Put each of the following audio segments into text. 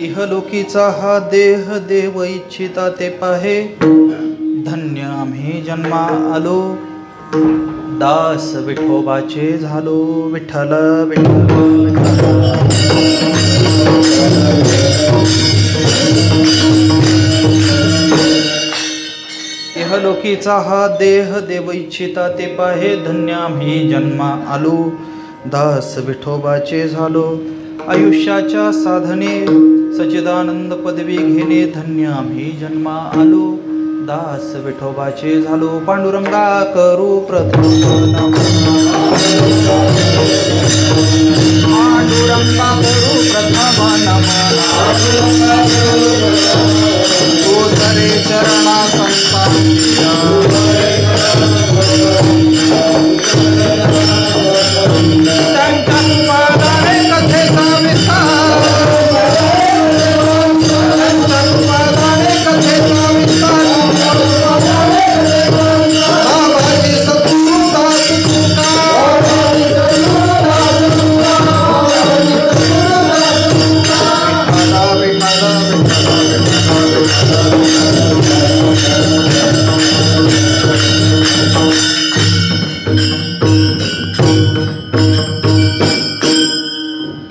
इहलोकीचा हा देह देव इच्छिता ते पाहे, धन्य आम्ही जन्मा आलो, दास विठोबाचे झालो. विठ्ठल विठ्ठल इहलोकीचा हा देह देव इच्छिता ते पाहे, धन्य आम्ही जन्मा आलो, दास विठोबाचे झालो. आयुष्याच्या साधने सच्चिदानंद पदवी घेणे, धन्य आम्ही जन्मा आलो, दास विठोबाचे झालो. पांडुरंगा करू प्रथम नमन, पांडुरंगा करू प्रथम नमन, गोसरे चरणा संतांच्या, त्यांच्या कृपादाने कथेचा विस्तार, त्यांच्या कृपादाने कथेचा विस्तार, बाबाजी सद्गुरू दास तुकार,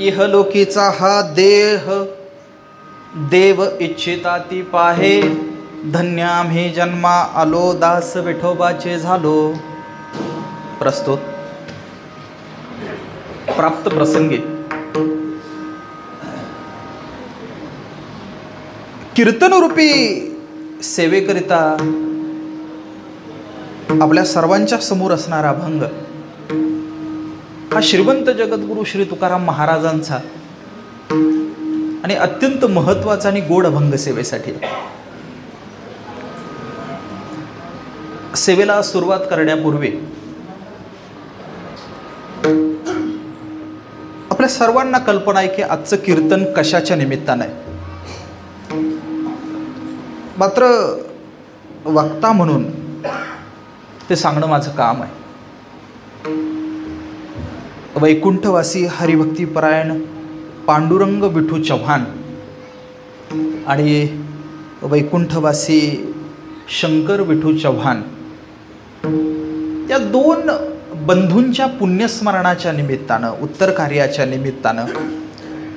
इहलोकीचा हा देह देव इच्छिता ती पाहे, धन्य आम्ही जन्मा आलो, दास विठोबाचे झालो. प्रस्तुत प्राप्त प्रसंगी कीर्तनरूपी सेवेकरिता आपल्या सर्वांच्या समोर असणारा अभंग हा श्रीमंत जगद्गुरु श्री तुकाराम महाराजांचा आणि अत्यंत महत्त्वाचा आणि गोड अभंग सेवेसाठी. सेवेला सुरुवात करण्यापूर्वी आपल्या सर्वांना कल्पना आहे की आजचं कीर्तन कशाच्या निमित्तानं आहे. मात्र वक्ता म्हणून ते सांगणं माझं काम आहे. वैकुंठवासी हरिभक्तीपरायण पांडुरंग विठू चव्हाण आणि वैकुंठवासी शंकर विठू चव्हाण या दोन बंधूंच्या पुण्यस्मरणाच्या निमित्तानं, उत्तर कार्याच्या निमित्तानं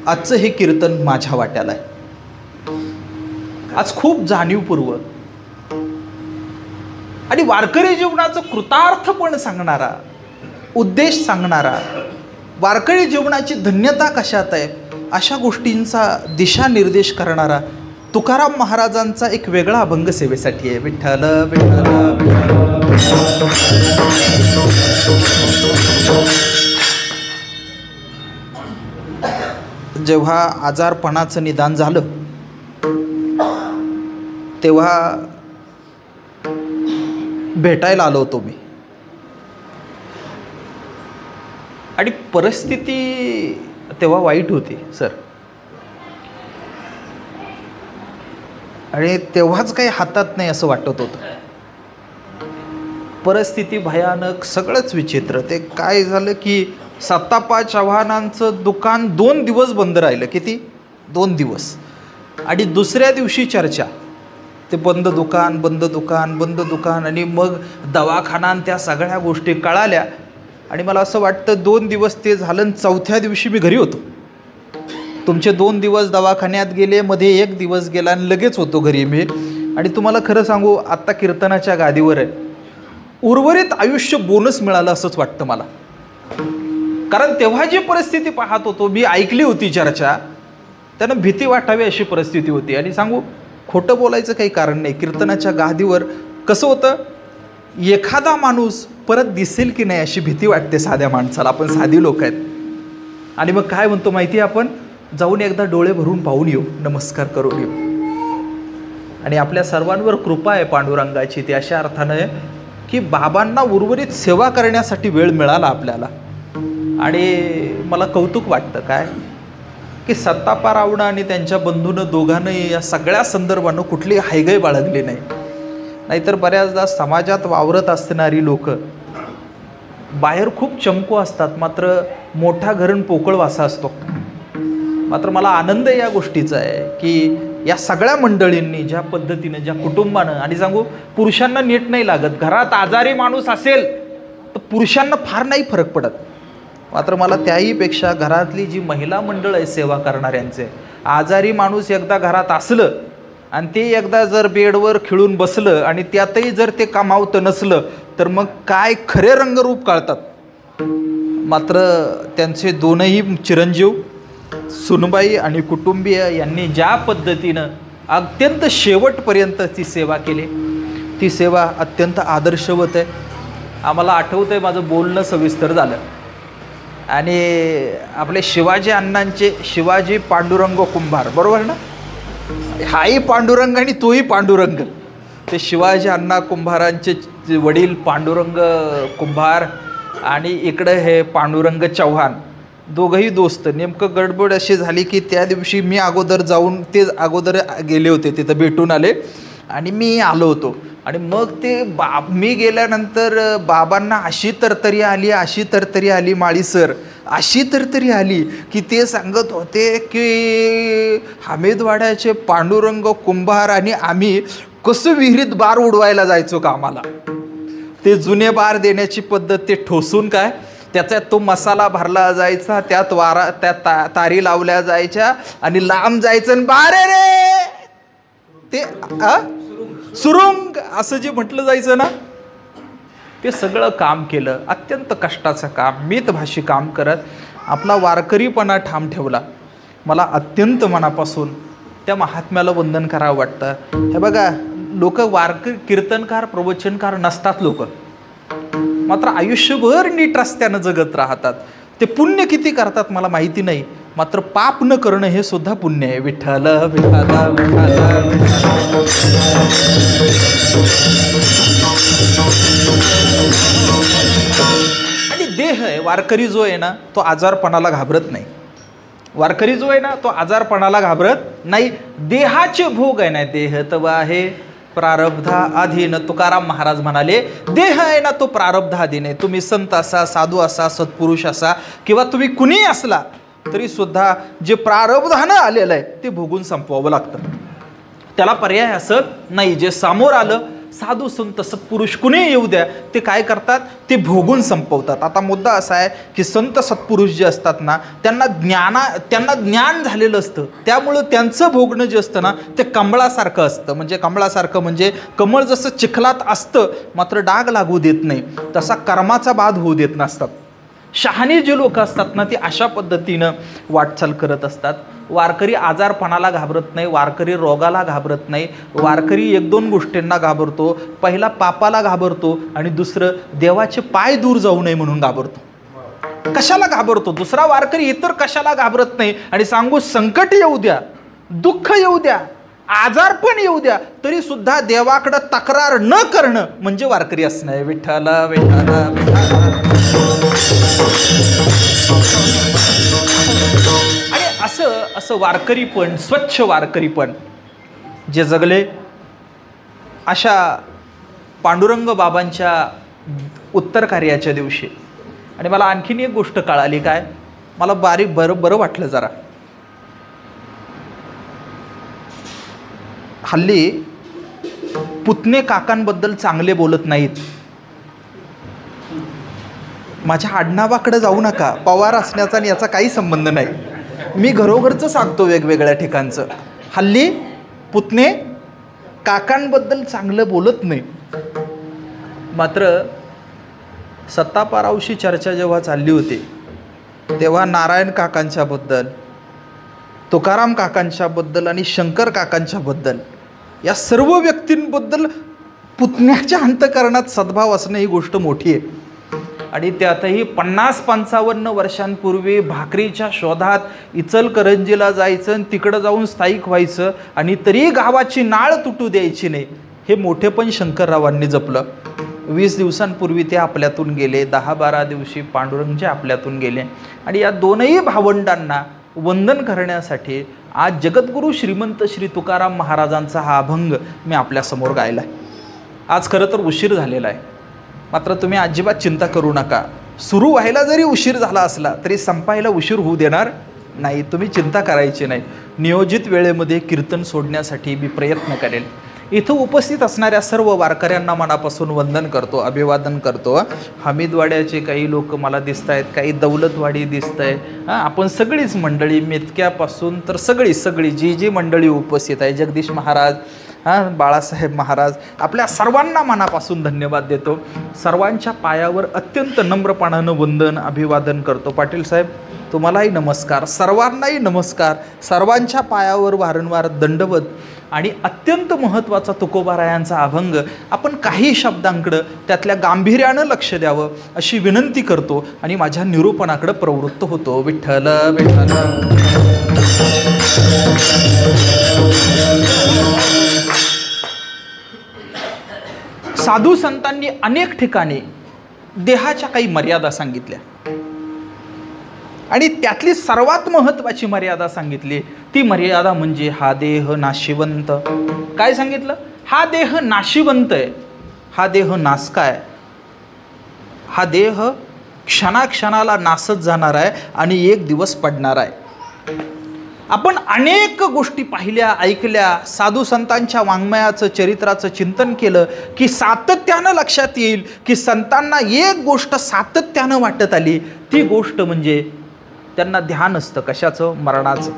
आजचं हे कीर्तन माझ्या वाट्याला आहे. आज खूप जाणीवपूर्वक आणि वारकरी जीवनाचं कृतार्थपण सांगणारा, उद्देश सांगणारा, वारकरी जीवनाची धन्यता कशात आहे अशा गोष्टींचा दिशानिर्देश करणारा तुकाराम महाराजांचा एक वेगळा अभंग सेवेसाठी आहे. विठ्ठल विठ्ठल जेव्हा आजारपणाचं निदान झालं तेव्हा भेटायला आलो होतो मी आणि परिस्थिती तेव्हा वाईट होती सर. आणि तेव्हाच काही हातात नाही असं वाटत होतं. परिस्थिती भयानक, सगळंच विचित्र. ते काय झालं की सत्तापा चव्हाणांचं दुकान 2 दिवस बंद राहिलं. किती? 2 दिवस. आणि दुसऱ्या दिवशी चर्चा, ते बंद दुकान बंद दुकान बंद दुकान. आणि मग दवाखाना त्या सगळ्या गोष्टी कळाल्या. आणि मला असं वाटतं 2 दिवस ते झालं, 4थ्या दिवशी मी घरी होतो. तुमचे 2 दिवस दवाखान्यात गेले, मध्ये 1 दिवस गेला आणि लगेच होतो घरी मी. आणि तुम्हाला खरं सांगू, आत्ता कीर्तनाच्या गादीवर आहे. उर्वरित आयुष्य बोनस मिळालं असंच वाटतं मला. कारण तेव्हा जी परिस्थिती पाहत होतो मी, ऐकली होती चर्चा, त्यानं भीती वाटावी अशी परिस्थिती होती. आणि सांगू, खोटं बोलायचं काही कारण नाही. कीर्तनाच्या गादीवर कसं होतं, एखादा माणूस परत दिसेल की नाही अशी भीती वाटते साध्या माणसाला. आपण साधी लोक आहेत. आणि मग काय म्हणतो माहिती आहे, आपण जाऊन एकदा डोळे भरून पाहून येऊ, नमस्कार करून येऊ. आणि आपल्या सर्वांवर कृपा आहे पांडुरंगाची. ती अशा अर्थानं आहे की बाबांना उर्वरित सेवा करण्यासाठी वेळ मिळाला आपल्याला. आणि मला कौतुक वाटतं काय की सत्तापा रावणं आणि त्यांच्या बंधूनं दोघांनी या सगळ्या संदर्भानं कुठली हायगय बाळगली नाही. नाहीतर बऱ्याचदा समाजात वावरत असणारी लोक बाहेर खूप चमकू असतात, मात्र मोठा घरण पोकळ वासा असतो. मात्र मला आनंद या गोष्टीचा आहे की या सगळ्या मंडळींनी ज्या पद्धतीनं, ज्या कुटुंबानं, आणि सांगू पुरुषांना नीट नाही लागत, घरात आजारी माणूस असेल तर पुरुषांना फार नाही फरक पडत, मात्र मला त्याहीपेक्षा घरातली जी महिला मंडळ आहे सेवा करणाऱ्यांचे, आजारी माणूस एकदा घरात असलं आणि ते एकदा जर बेडवर खिळून बसलं आणि त्यातही जर ते कामावतं नसलं तर मग काय खरे रंगरूप कळतात. मात्र त्यांचे दोनही चिरंजीव सुनबाई आणि कुटुंबीय यांनी ज्या पद्धतीनं अत्यंत शेवटपर्यंत ती सेवा केली, ती सेवा अत्यंत आदर्शवत आहे. आम्हाला आठवतं आहे, माझं बोलणं सविस्तर झालं आणि आपले शिवाजी अण्णांचे शिवाजी पांडुरंग कुंभार, बरोबर ना, हाही पांडुरंग आणि तोही पांडुरंग, ते शिवाजी अण्णा कुंभारांचे वडील पांडुरंग कुंभार आणि इकडं हे पांडुरंग चव्हाण, दोघंही दोस्त. नेमकं गडबड अशी झाली की त्या दिवशी मी अगोदर जाऊन, ते अगोदर गेले होते, तिथं भेटून आले आणि मी आलो होतो. आणि मग ते मी गेल्यानंतर बाबांना अशी तरतरी आली, अशी तरतरी आली, माळी सर अशी तरतरी आली की ते सांगत होते की हमीदवाड्याचे पांडुरंग कुंभार आणि आम्ही कसं विहिरीत बार उडवायला जायचो का आम्हाला. ते जुने बार देण्याची पद्धत, ते ठोसून काय त्याच्यात तो मसाला भरला जायचा, त्यात वारा, त्यात तारी लावल्या जायच्या आणि लांब जायचं आणि बारे रे ते सुरुंग असं जे म्हटलं जायचं ना, ते सगळं काम केलं. अत्यंत कष्टाचं काम, मितभाषी काम करत आपला वारकरीपणा ठाम ठेवला. मला अत्यंत मनापासून त्या महात्म्याला वंदन करावं वाटतं. हे बघा, लोक कीर्तनकार प्रवचनकार नसतात लोक, मात्र आयुष्यभर नीट रस्त्यानं जगत राहतात. ते पुण्य किती करतात मला माहिती नाही, मात्र पाप न करणं हे सुद्धा पुण्य आहे. विठ्ठल विठ्ठल विठ्ठल. आणि देह आहे, वारकरी जो आहे ना तो आजारपणाला घाबरत नाही. वारकरी जो आहे ना तो आजारपणाला घाबरत नाही. देहाचे भोग आहे ना, देह तव आहे प्रारब्धा अधीन. तुकाराम महाराज म्हणाले, देह आहे ना तो प्रारब्धाधीन आहे. तुम्ही संत असा, साधू असा, सत्पुरुष असा किंवा तुम्ही कुणीही असला तरी सुद्धा जे प्रारब्धानं आलेलं आहे ते भोगून संपवावं लागतं. त्याला पर्याय असत नाही. जे समोर आलं, साधू संत सत्पुरुष कुणीही येऊ द्या, ते काय करतात, ते भोगून संपवतात. आता मुद्दा असा आहे की संत सत्पुरुष जे असतात ना, त्यांना ज्ञान झालेलं असतं, त्यामुळं त्यांचं भोगणं जे असतं ना ते कमळासारखं असतं. म्हणजे कमळासारखं म्हणजे कमळ जसं चिखलात असतं मात्र डाग लागू देत नाही, तसा कर्माचा बाध होऊ देत नसतात. शहाणे जे लोक असतात ना ते अशा पद्धतीनं वाटचाल करत असतात. वारकरी आजारपणाला घाबरत नाही, वारकरी रोगाला घाबरत नाही. वारकरी एक दोन गोष्टींना घाबरतो. पहिला पापाला घाबरतो आणि दुसरं देवाचे पाय दूर जाऊ नये म्हणून घाबरतो. कशाला घाबरतो दुसरा वारकरी, इतर कशाला घाबरत नाही. आणि सांगू, संकट येऊ द्या, दुःख येऊ द्या, आजारपण येऊ द्या, तरी सुद्धा देवाकडं तक्रार न करणं म्हणजे वारकरी असणं आहे. विठ्ठल विठ्ठल विठ्ठल. आणि असं वारकरीपण, स्वच्छ वारकरीपण जे जगले, अशा पांडुरंग बाबांच्या उत्तर कार्याच्या दिवशी. आणि मला आणखीन एक गोष्ट कळाली, काय मला बरं वाटलं जरा. हल्ली पुतणे काकांबद्दल चांगले बोलत नाहीत. माझ्या आडनावाकडे जाऊ नका, पवार असण्याचा आणि याचा काही संबंध नाही. मी घरोघरचं सांगतो वेगवेगळ्या ठिकाणचं. हल्ली पुतणे काकांबद्दल चांगलं बोलत नाही. मात्र सत्तापारावशी चर्चा जेव्हा चालली होती तेव्हा नारायण काकांच्याबद्दल, तुकाराम काकांच्याबद्दल आणि शंकर काकांच्याबद्दल, या सर्व व्यक्तींबद्दल पुतण्याच्या अंतःकरणात सद्भाव असणं ही गोष्ट मोठी आहे. आणि त्यातही 50-55 वर्षांपूर्वी भाकरीच्या शोधात इचलकरंजीला जायचं आणि तिकडं जाऊन स्थायिक व्हायचं आणि तरी गावाची नाळ तुटू द्यायची नाही, हे मोठेपण शंकररावांनी जपलं. 20 दिवसांपूर्वी ते आपल्यातून गेले, 10-12 दिवशी पांडुरंगचे आपल्यातून गेले. आणि या दोनही भावंडांना वंदन करण्यासाठी आज जगद्गुरू श्रीमंत श्री तुकाराम महाराजांचा हा अभंग मी आपल्यासमोर गायला आहे. आज खरं तर उशीर झालेला आहे, मात्र तुम्ही अजिबात चिंता करू नका. सुरू व्हायला जरी उशीर झाला असला तरी संपायला उशीर होऊ देणार नाही, तुम्ही चिंता करायची नाही. नियोजित वेळेमध्ये कीर्तन सोडण्यासाठी मी प्रयत्न करेल. इथं उपस्थित असणाऱ्या सर्व वारकऱ्यांना मनापासून वंदन करतो, अभिवादन करतो. हमीदवाड्याचे काही लोक मला दिसत आहेत, काही दौलतवाडी दिसत आहे. आपण सगळीच मंडळी, मेतक्यापासून तर सगळी जी मंडळी उपस्थित आहे, जगदीश महाराज, बाळासाहेब महाराज, आपल्या सर्वांना मनापासून धन्यवाद देतो. सर्वांच्या पायावर अत्यंत नम्रपणानं वंदन अभिवादन करतो. पाटील साहेब, तुम्हालाही नमस्कार, सर्वांनाही नमस्कार. सर्वांच्या पायावर वारंवार दंडवत. आणि अत्यंत महत्त्वाचा तुकोबारायांचा अभंग, आपण काही शब्दांकडं त्यातल्या गांभीर्यानं लक्ष द्यावं अशी विनंती करतो आणि माझ्या निरूपणाकडे प्रवृत्त होतो. विठ्ठल विठ्ठल. साधू संतांनी अनेक ठिकाणी देहाच्या काही मर्यादा सांगितल्या आणि त्यातली सर्वात महत्त्वाची मर्यादा सांगितली ती मर्यादा म्हणजे हा देह नाशिवंत. काय सांगितलं? हा देह नाशिवंत आहे, हा देह नासका आहे, हा देह क्षणाक्षणाला नासत जाणार आहे आणि एक दिवस पडणार आहे. आपण अनेक गोष्टी पाहिल्या, ऐकल्या, साधू संतांच्या वाङ्मयाचं, चरित्राचं चिंतन केलं की सातत्यानं लक्षात येईल की संतांना एक गोष्ट सातत्यानं वाटत आली. ती गोष्ट म्हणजे त्यांना ध्यान असतं कशाचं? मरणाचं.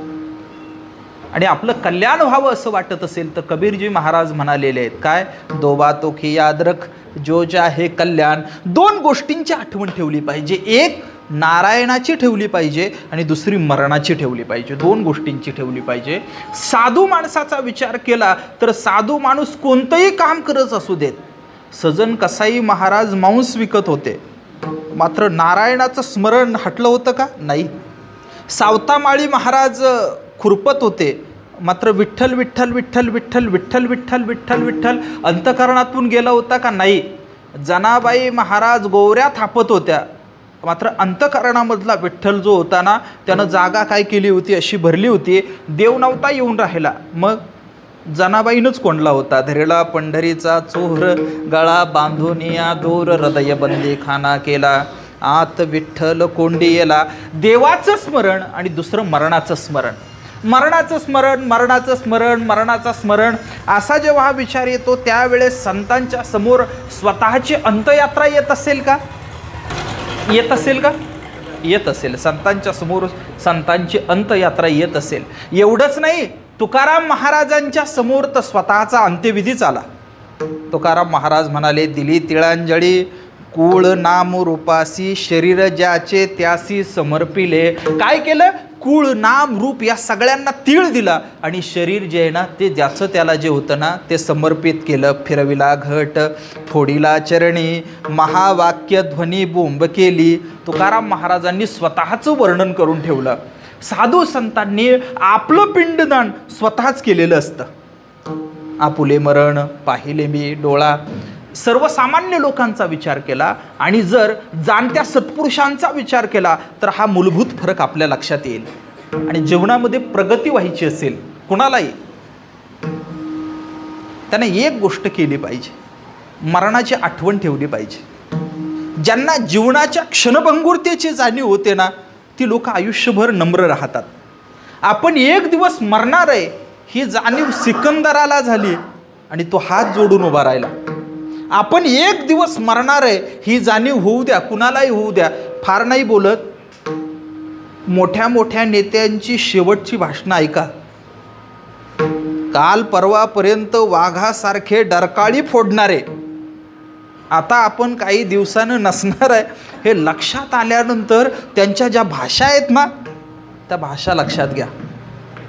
आणि आपलं कल्याण व्हावं असं वाटत असेल तर कबीरजी महाराज म्हणालेले आहेत, काय? दो बातों की याद रख जो चाहे कल्याण. दोन गोष्टींची आठवण ठेवली पाहिजे, एक नारायणाची ठेवली पाहिजे आणि दुसरी मरणाची ठेवली पाहिजे. दोन गोष्टींची ठेवली पाहिजे. साधू माणसाचा विचार केला तर साधू माणूस कोणतंही काम करत असू देत. सजन कसाई महाराज मांस विकत होते, मात्र नारायणाचं स्मरण हटलं होतं का? नाही. सावतामाळी महाराज खुरपत होते, मात्र विठ्ठल विठ्ठल विठ्ठल विठ्ठल विठ्ठल विठ्ठल विठ्ठल विठ्ठल अंतकरणातून गेला होता का? नाही. जनाबाई महाराज गोवऱ्या थापत होत्या, मात्र अंतकरणामधला विठ्ठल जो होता ना, त्यानं जागा काय केली होती? अशी भरली होती, देव नव्हता येऊन राहिला. मग जनाबाईनंच कोंडला होता. धरेला पंढरीचा चोर, गळा बांधूनिया दूर, हृदय बंदी खाना केला, आत विठ्ठल कोंडियेला. देवाचं स्मरण आणि दुसरं मरणाचं स्मरण. मरणाचं स्मरण, मरणाचं स्मरण, मरणाचं स्मरण असा जेव्हा हा विचार येतो त्यावेळेस संतांच्या समोर स्वतःची अंतयात्रा येत असेल का? येत असेल का? येत असेल. संतांच्या समोर संतांची अंतयात्रा येत असेल. एवढंच नाही, तुकाराम महाराजांच्या समोर तर स्वतःचा अंत्यविधीच आला. तुकाराम महाराज म्हणाले, दिली तिळांजळी कुळ नाम रूपासी, शरीर ज्याचे त्यासी समर्पिले. काय केलं? कुळ नाम रूप या सगळ्यांना तीळ दिला आणि शरीर जे आहे ना ते ज्याचं त्याला जे होतं ना ते समर्पित केलं. फिरविला घट, फोडीला चरणी, महावाक्य ध्वनी बोंब केली. तुकाराम महाराजांनी स्वतःचं वर्णन करून ठेवलं. साधू संतांनी आपलं पिंडदान स्वतःच केलेलं असतं. आपुले मरण पाहिले मी डोळा. सर्वसामान्य लोकांचा विचार केला आणि जर जाणत्या सत्पुरुषांचा विचार केला तर हा मूलभूत फरक आपल्या लक्षात येईल. आणि जीवनामध्ये प्रगती व्हायची असेल कुणालाही, त्याने एक गोष्ट केली पाहिजे, मरणाची आठवण ठेवली पाहिजे. ज्यांना जीवनाच्या क्षणभंगुरतेची जाणीव होते ना ती लोक आयुष्यभर नम्र राहतात. आपण एक दिवस मरणार आहे ही जाणीव सिकंदराला झाली आणि तो हात जोडून उभा राहिला. आपण एक दिवस मरणार आहे ही जाणीव होऊ द्या, कुणालाही होऊ द्या. फार नाही बोलत, मोठ्या मोठ्या नेत्यांची शेवटची भाषणं ऐका. काल परवापर्यंत वाघासारखे डरकाळी फोडणारे आता आपण काही दिवसानं नसणार आहे हे लक्षात आल्यानंतर त्यांच्या ज्या भाषा आहेत ना त्या भाषा लक्षात घ्या.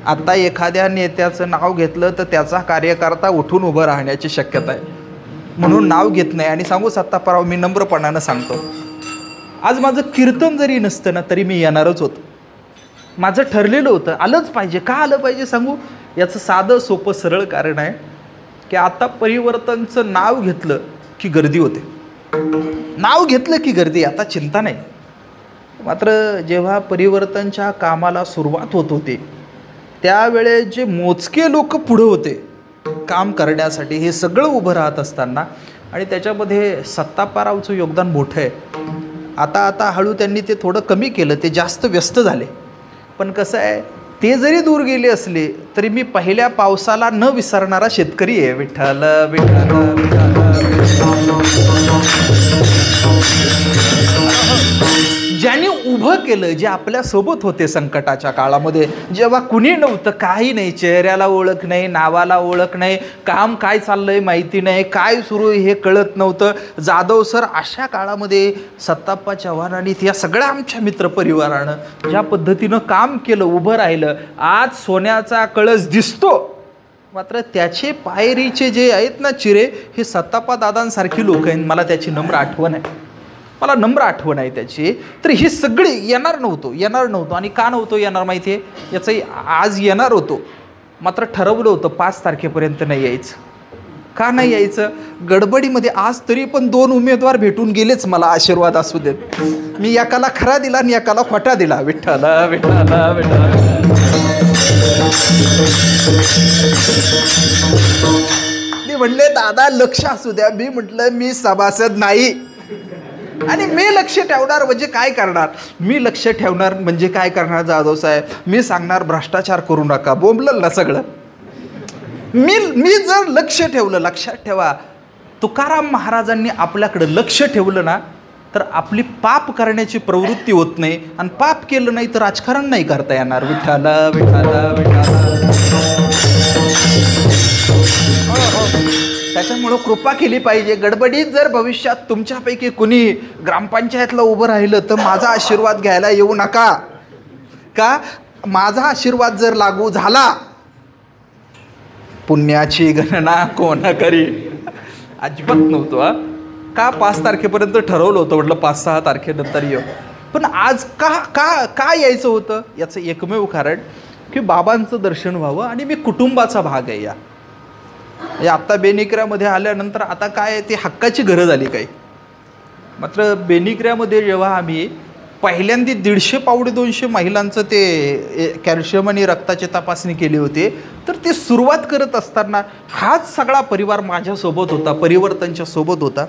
आता एखाद्या नेत्याचं नाव घेतलं तर त्याचा कार्यकर्ता उठून उभं राहण्याची शक्यता आहे, म्हणून नाव घेत नाही. आणि सांगू सत्तापराव, मी नम्रपणानं सांगतो, आज माझं कीर्तन जरी नसतं ना तरी मी येणारच होतं. माझं ठरलेलं होतं, आलंच पाहिजे. का आलं पाहिजे सांगू? याचं साधं सोपं सरळ कारण आहे की आता परिवर्तनचं नाव घेतलं की गर्दी होते. नाव घेतलं की गर्दी, आता चिंता नाही. मात्र जेव्हा परिवर्तनच्या कामाला सुरुवात होत होती त्यावेळेस जे मोजके लोक पुढं होते काम करण्यासाठी, हे सगळं उभं राहत असताना, आणि त्याच्यामध्ये सत्तापारावचं योगदान मोठं आहे. आता हळू त्यांनी ते थोडं कमी केलं, ते जास्त व्यस्त झाले. पण कसं आहे, ते जरी दूर गेले असले तरी मी पहिल्या पावसाला न विसरणारा शेतकरी आहे. विठ्ठल विठ्ठल विठ्ठल. ज्यांनी उभं केलं, जे आपल्या सोबत होते संकटाच्या काळामध्ये, जेव्हा कुणी नव्हतं, काही नाही, चेहऱ्याला ओळख नाही, नावाला ओळख नाही, काम काय चाललंय माहिती नाही, काय सुरू हे कळत नव्हतं. जाधव सर अशा काळामध्ये सत्ताप्पा चव्हाणांनी, या सगळ्या आमच्या मित्रपरिवारानं ज्या पद्धतीनं काम केलं, उभं राहिलं. आज सोन्याचा कळस दिसतो, मात्र त्याचे पायरीचे जे आहेत ना चिरे, हे सत्ताप्पा दादांसारखी लोक आहेत. मला त्याची नम्र आठवण आहे त्याची. तर ही सगळी येणार नव्हतो. आणि का नव्हतो येणार माहिती आहे, याचंही आज येणार होतो, मात्र ठरवलं होतं 5 तारखेपर्यंत नाही यायचं. का नाही यायचं? गडबडीमध्ये. आज तरी पण 2 उमेदवार भेटून गेलेच, मला आशीर्वाद असू देत. मी एकाला खरा दिला आणि एकाला खोटा दिला. विठ्ठल विठ्ठल विठ्ठल. मी म्हणले दादा लक्ष असू द्या. मी म्हटलं मी सभासद नाही, आणि मी लक्ष ठेवणार म्हणजे काय करणार? जाधव साहेब, मी सांगणार भ्रष्टाचार करू नका, बोंबलं ना सगळं. मी जर लक्ष ठेवलं, लक्षात ठेवा, तुकाराम महाराजांनी आपल्याकडं लक्ष ठेवलं ना, तर आपली पाप करण्याची प्रवृत्ती होत नाही, आणि पाप केलं नाही तर राजकारण नाही करता येणार. विठ्ठल विठ्ठल विठ्ठल. त्याच्यामुळं कृपा केली पाहिजे. गडबडीत जर भविष्यात तुमच्यापैकी कुणी ग्रामपंचायतला उभं राहिलं तर माझा आशीर्वाद घ्यायला येऊ नका. का? माझा आशीर्वाद जर लागू झाला, पुण्याची गणना कोण करी. अजिबात नव्हतो हा. का 5 तारखेपर्यंत ठरवलं होतं, म्हटलं 5-6 तारखेनंतर येऊ. पण आज का यायचं होतं? याचं एकमेव कारण की बाबांचं दर्शन व्हावं, आणि मी कुटुंबाचा भाग आहे. आत्ता बेनिकऱ्यामध्ये आल्यानंतर आता काय ती हक्काची घरं झाली काही. मात्र बेनिकऱ्यामध्ये जेव्हा आम्ही पहिल्यांदा 150-200 महिलांचं ते कॅल्शियम आणि रक्ताची तपासणी केली होती, तर ते सुरुवात करत असताना हाच सगळा परिवार माझ्यासोबत होता, परिवर्तनच्या सोबत होता.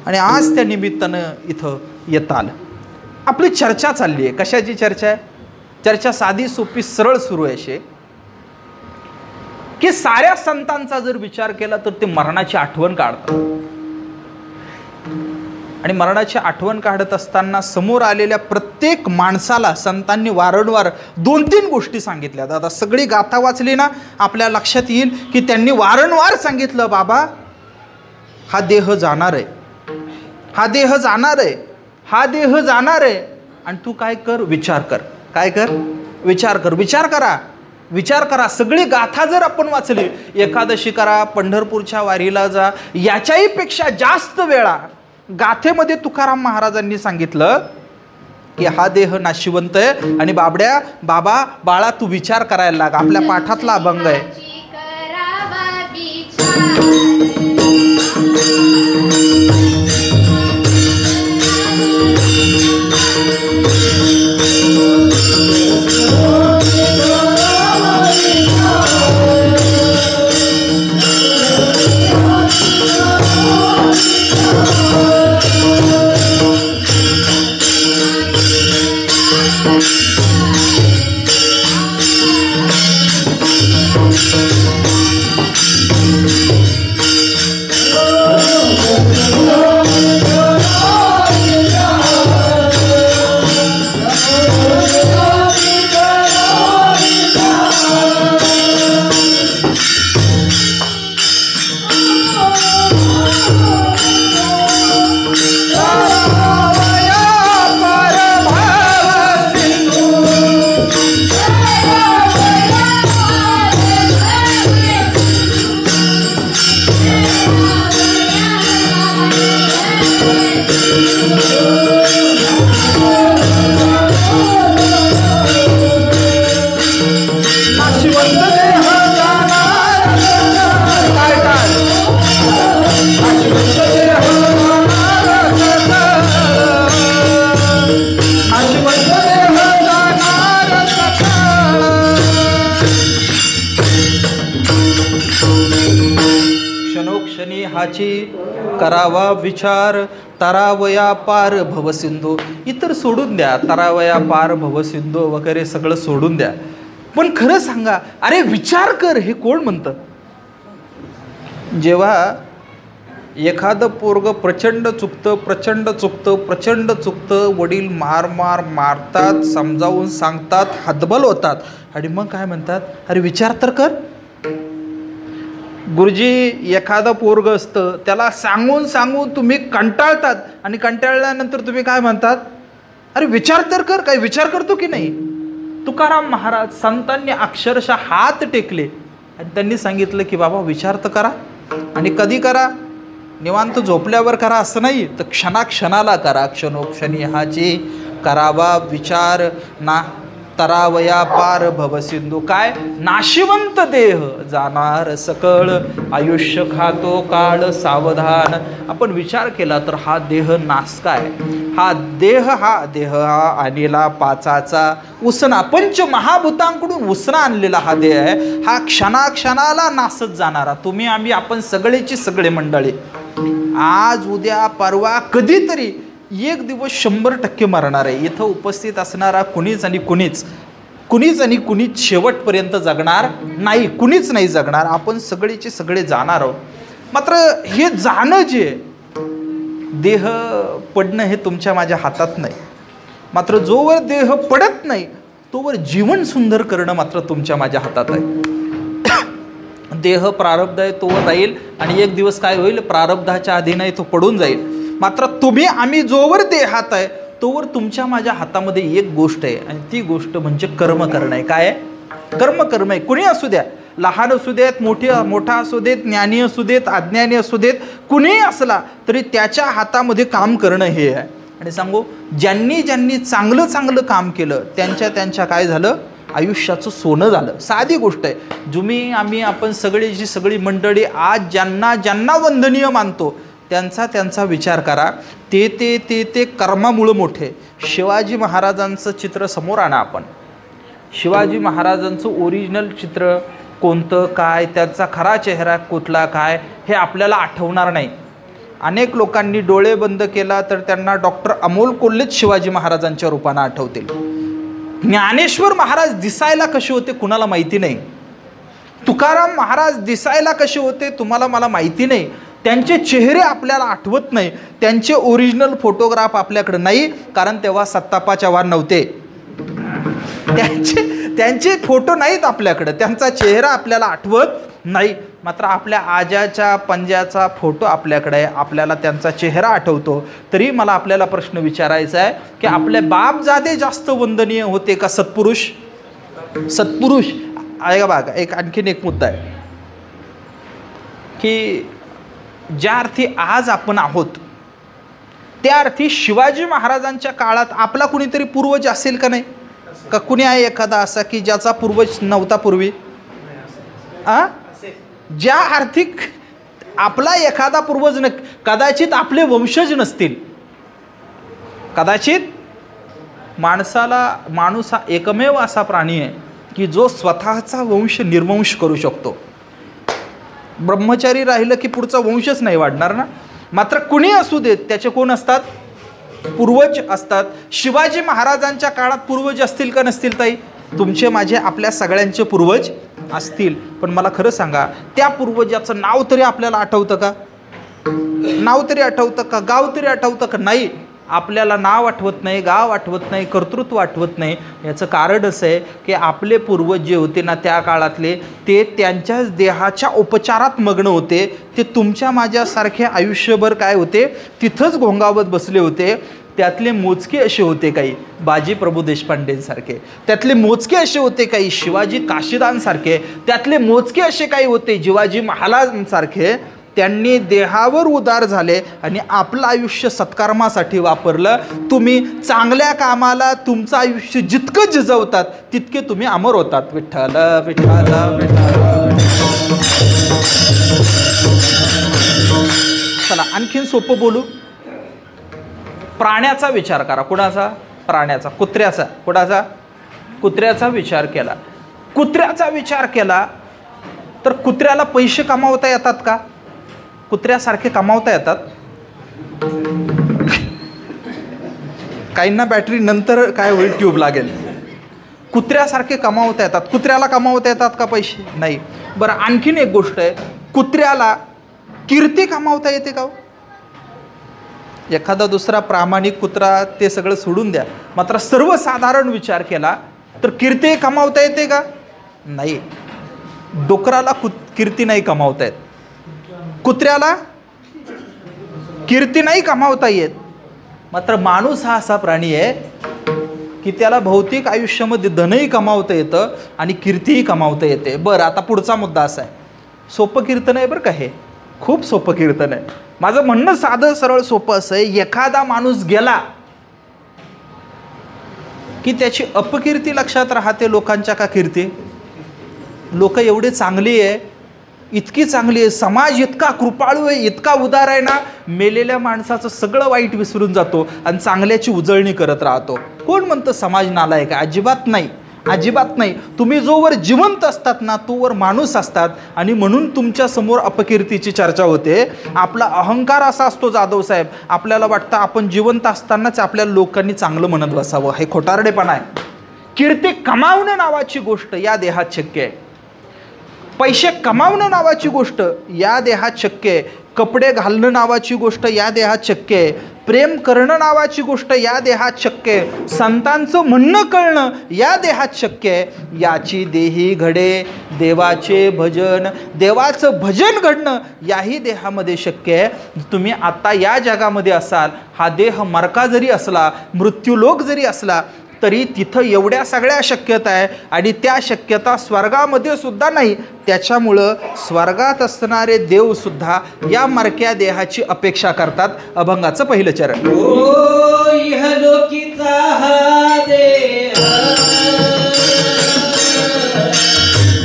आणि आज त्या निमित्तानं इथं येता आलं. आपली चर्चा चालली आहे. कशाची चर्चा आहे? चर्चा साधी सोपी सरळ सुरू आहे अशी, की साऱ्या संतांचा जर विचार केला तर ते मरणाची आठवण काढतात. आणि मरणाची आठवण काढत असताना समोर आलेल्या प्रत्येक माणसाला संतांनी वारंवार 2-3 गोष्टी सांगितल्या. आता सगळी गाथा वाचली ना, आपल्या लक्षात येईल की त्यांनी वारंवार सांगितलं, बाबा हा देह जाणार आहे, हा देह जाणार आहे, हा देह जाणार आहे. आणि तू काय कर? विचार कर. काय कर? विचार कर. विचार करा. सगळी गाथा जर आपण वाचली, एकादशी करा, पंढरपूरच्या वारीला जा, याच्याही पेक्षा जास्त वेळा गाथेमध्ये तुकाराम महाराजांनी सांगितलं की हा देह नाशिवंत आहे. आणि बाबा बाळा तू विचार करायला लाग. आपल्या पाठातला अभंग आहे. क्षणोक्षणी हाची करावा विचार, तरावया पार भवसिंधू. इतर सोडून द्या, तरावया पार भवसिंधू वगैरे सगळं सोडून द्या. पण खरं सांगा, अरे विचार कर, हे कोण म्हणतं? जेव्हा एखादं पोरग प्रचंड चुकतं, वडील मारतात, समजावून सांगतात, हतबल होतात आणि मग काय म्हणतात, अरे विचार तर कर. गुरुजी, एखादं पोरग असतं, त्याला सांगून तुम्ही कंटाळतात आणि कंटाळल्यानंतर तुम्ही काय म्हणतात, अरे विचार तर कर. काय विचार करतो की नाही? तुकाराम महाराज संतांनी अक्षरशः हात टेकले आणि त्यांनी सांगितलं की बाबा विचार तर करा. आणि कधी करा? निवांत झोपल्यावर करा असं नाही, तर क्षणाक्षणाला करा. क्षणोक्षणी हाची करावा विचार. ना तरावया पार भवसिंधू. काय? नाशिवंत देह जाणार सकळ, आयुष्य खातो काळ सावधान. आपण विचार केला तर हा देह नासकाय. हा देह हा आणला पाचाचा उसना. पंच महाभूतांकडून उसना आणलेला हा देह आहे. हा क्षणाक्षणाला नासत जाणारा. तुम्ही आम्ही आपण सगळेची सगळे मंडळी आज उद्या परवा कधीतरी एक दिवस 100% मरणार आहे. इथं उपस्थित असणारा कुणीच आणि कुणीच शेवटपर्यंत जगणार नाही. कुणीच नाही जगणार. आपण सगळेचे सगळे जाणार आहोत. मात्र हे जाणं जे देह पडणं हे तुमच्या माझ्या हातात नाही. मात्र जोवर देह पडत नाही तोवर जीवन सुंदर करणं मात्र तुमच्या माझ्या हातात आहे. देह प्रारब्ध आहे तो राहील आणि एक दिवस काय होईल, प्रारब्धाच्या अधीन तो पडून जाईल. मात्र तुम्ही आम्ही जोवर देहात आहे तोवर तुमच्या माझ्या हातामध्ये एक गोष्ट आहे आणि ती गोष्ट म्हणजे कर्म करणं आहे. काय आहे? कर्म आहे. कुणी असू द्या, लहान असू देत, मोठा असू देत, ज्ञानी असू देत, अज्ञानी असू देत, कुणीही असला तरी त्याच्या हातामध्ये काम करणं हे आहे. आणि सांगू, ज्यांनी चांगलं काम केलं त्यांच्या काय झालं, आयुष्याचं सोनं झालं. साधी गोष्ट आहे. आपण सगळी मंडळी आज ज्यांना वंदनीय मानतो त्यांचा विचार करा. ते कर्मामुळं मोठे. शिवाजी महाराजांचं चित्र समोर आणा. आपण शिवाजी महाराजांचं ओरिजिनल चित्र कोणतं, काय त्यांचा खरा चेहरा कुठला, काय हे आपल्याला आठवणार नाही. अनेक लोकांनी डोळे बंद केला तर त्यांना डॉक्टर अमोल कोल्हेच शिवाजी महाराजांच्या रूपानं आठवतील. ज्ञानेश्वर महाराज दिसायला कसे होते कुणाला माहिती नाही. तुकाराम महाराज दिसायला कसे होते तुम्हाला मला माहिती नाही. त्यांचे चेहरे आपल्याला आठवत नाही. त्यांचे ओरिजिनल फोटोग्राफ आपल्याकडे नाही, कारण तेव्हा सत्तापा चव्हाण नव्हते. त्यांचे फोटो नाहीत आपल्याकडे. त्यांचा चेहरा आपल्याला आठवत नाही. मात्र आपल्या आजाच्या पंजाचा फोटो आपल्याकडे आहे. आपल्याला त्यांचा चेहरा आठवतो. तरी मला आपल्याला प्रश्न विचारायचा आहे की आपले बापजादे जास्त वंदनीय होते का सत्पुरुष? आहे का? बघा, आणखीन एक मुद्दा आहे की ज्या अर्थी आज आपण आहोत त्या अर्थी शिवाजी महाराजांच्या काळात आपला कुणीतरी पूर्वज असेल का नाही? का कुणी आहे एखादा असा की ज्याचा पूर्वज नव्हता पूर्वी? ज्या आर्थिक आपला एखादा पूर्वज कदाचित आपले वंशज नसतील. कदाचित माणूस हा एकमेव असा प्राणी आहे की जो स्वतःचा वंश निर्वंश करू शकतो. ब्रह्मचारी राहिलं की पुढचा वंशच नाही वाढणार ना. मात्र कुणी असू देत त्याचे कोण असतात? पूर्वज असतात. शिवाजी महाराजांच्या काळात पूर्वज असतील का नसतील ताई? तुमचे माझे आपल्या सगळ्यांचे पूर्वज असतील. पण मला खरं सांगा, त्या पूर्वजाचं नाव तरी आपल्याला आठवतं का? गाव तरी आठवतं का? नाही. आपल्याला नाव आठवत नाही, गाव आठवत नाही, कर्तृत्व आठवत नाही. याचं कारण असं आहे की आपले पूर्वज जे होते ना त्या काळातले, ते त्यांच्याच देहाच्या उपचारात मग्न होते. ते तुमच्या माझ्यासारखे आयुष्यभर काय होते, तिथंच घोंगावत बसले होते. त्यातले मोजके असे होते काही बाजी प्रभू देशपांडेंसारखे, त्यातले मोजके असे होते काही शिवाजी काशीदांसारखे, त्यातले मोजके असे काही होते जिवाजी महाराजांसारखे. त्यांनी देहावर उदार झाले आणि आपलं आयुष्य सत्कर्मासाठी वापरलं. तुम्ही चांगल्या कामाला तुमचं आयुष्य जितकं झिजवतात तितके तुम्ही अमर होतात. विठ्ठल विठ्ठल विठ्ठल. चला आणखीन सोपं बोलू. प्राण्याचा विचार करा. कुणाचा? प्राण्याचा. कुत्र्याचा. कुणाचा? कुत्र्याचा विचार केला. कुत्र्याचा विचार केला तर कुत्र्याला पैसे कमावता येतात का? कुत्र्यासारखे कमावता येतात? काहींना बॅटरी नंतर काय होईल, ट्यूब लागेल. कुत्र्यासारखे कमावता येतात. कुत्र्याला कमावता येतात का पैसे? नाही. बरं, आणखीन एक गोष्ट आहे, कुत्र्याला कीर्ती कमावता येते का? एखादा दुसरा प्रामाणिक कुत्रा ते सगळं सोडून द्या, मात्र सर्वसाधारण विचार केला तर कीर्ती कमावता येते का? नाही. डुकराला कीर्ती नाही कमावता येत, कुत्र्याला कीर्ती नाही कमावता येत. मात्र माणूस हा असा प्राणी आहे की त्याला भौतिक आयुष्यामध्ये धनही कमावता येतं आणि कीर्तीही कमावता येते. बरं, आता पुढचा मुद्दा असा आहे, सोपं कीर्तन आहे बरं का, हे खूप सोपं कीर्तन आहे. माझं म्हणणं साधं सरळ सोपं असं आहे, एखादा माणूस गेला की त्याची अपकीर्ती लक्षात राहते लोकांच्या का कीर्ती? लोक एवढे चांगली आहे, इतकी चांगली आहे, समाज इतका कृपाळू आहे, इतका उदार आहे ना, मेलेल्या माणसाचं सगळं वाईट विसरून जातो आणि चांगल्याची उजळणी करत राहतो. कोण म्हणतं समाज नालायक आहे? अजिबात नाही, अजिबात नाही. तुम्ही जोवर जिवंत असतात ना तोवर माणूस असतात आणि म्हणून तुमच्या समोर अपकीर्तीची चर्चा होते. आपला अहंकार असा असतो जाधव साहेब, आपल्याला वाटतं आपण जिवंत असतानाच आपल्या लोकांनी चांगलं म्हणत बसावं, हे खोटारडेपणा आहे. कीर्ती कमावणं नावाची गोष्ट या देहात शक्य आहे, पैसे कमावणं नावाची गोष्ट या देहात शक्य आहे, कपडे घालणं नावाची गोष्ट या देहात शक्य आहे, प्रेम करणं नावाची गोष्ट या देहात शक्य आहे, संतांचं म्हणणं कळणं या देहात शक्य आहे. याची देही घडे देवाचे भजन, देवाचं भजन घडणं याही देहामध्ये शक्य आहे. तुम्ही आता या जगामध्ये असाल, हा देह मरका जरी असला, मृत्यूलोक जरी असला, तरी तिथं एवढ्या सगळ्या शक्यता आहे आणि त्या शक्यता स्वर्गामध्ये सुद्धा नाही. त्याच्यामुळं स्वर्गात असणारे देवसुद्धा या मरक्या देहाची अपेक्षा करतात. अभंगाचं पहिलं चरण. ओ इहलोकीचा हा देह,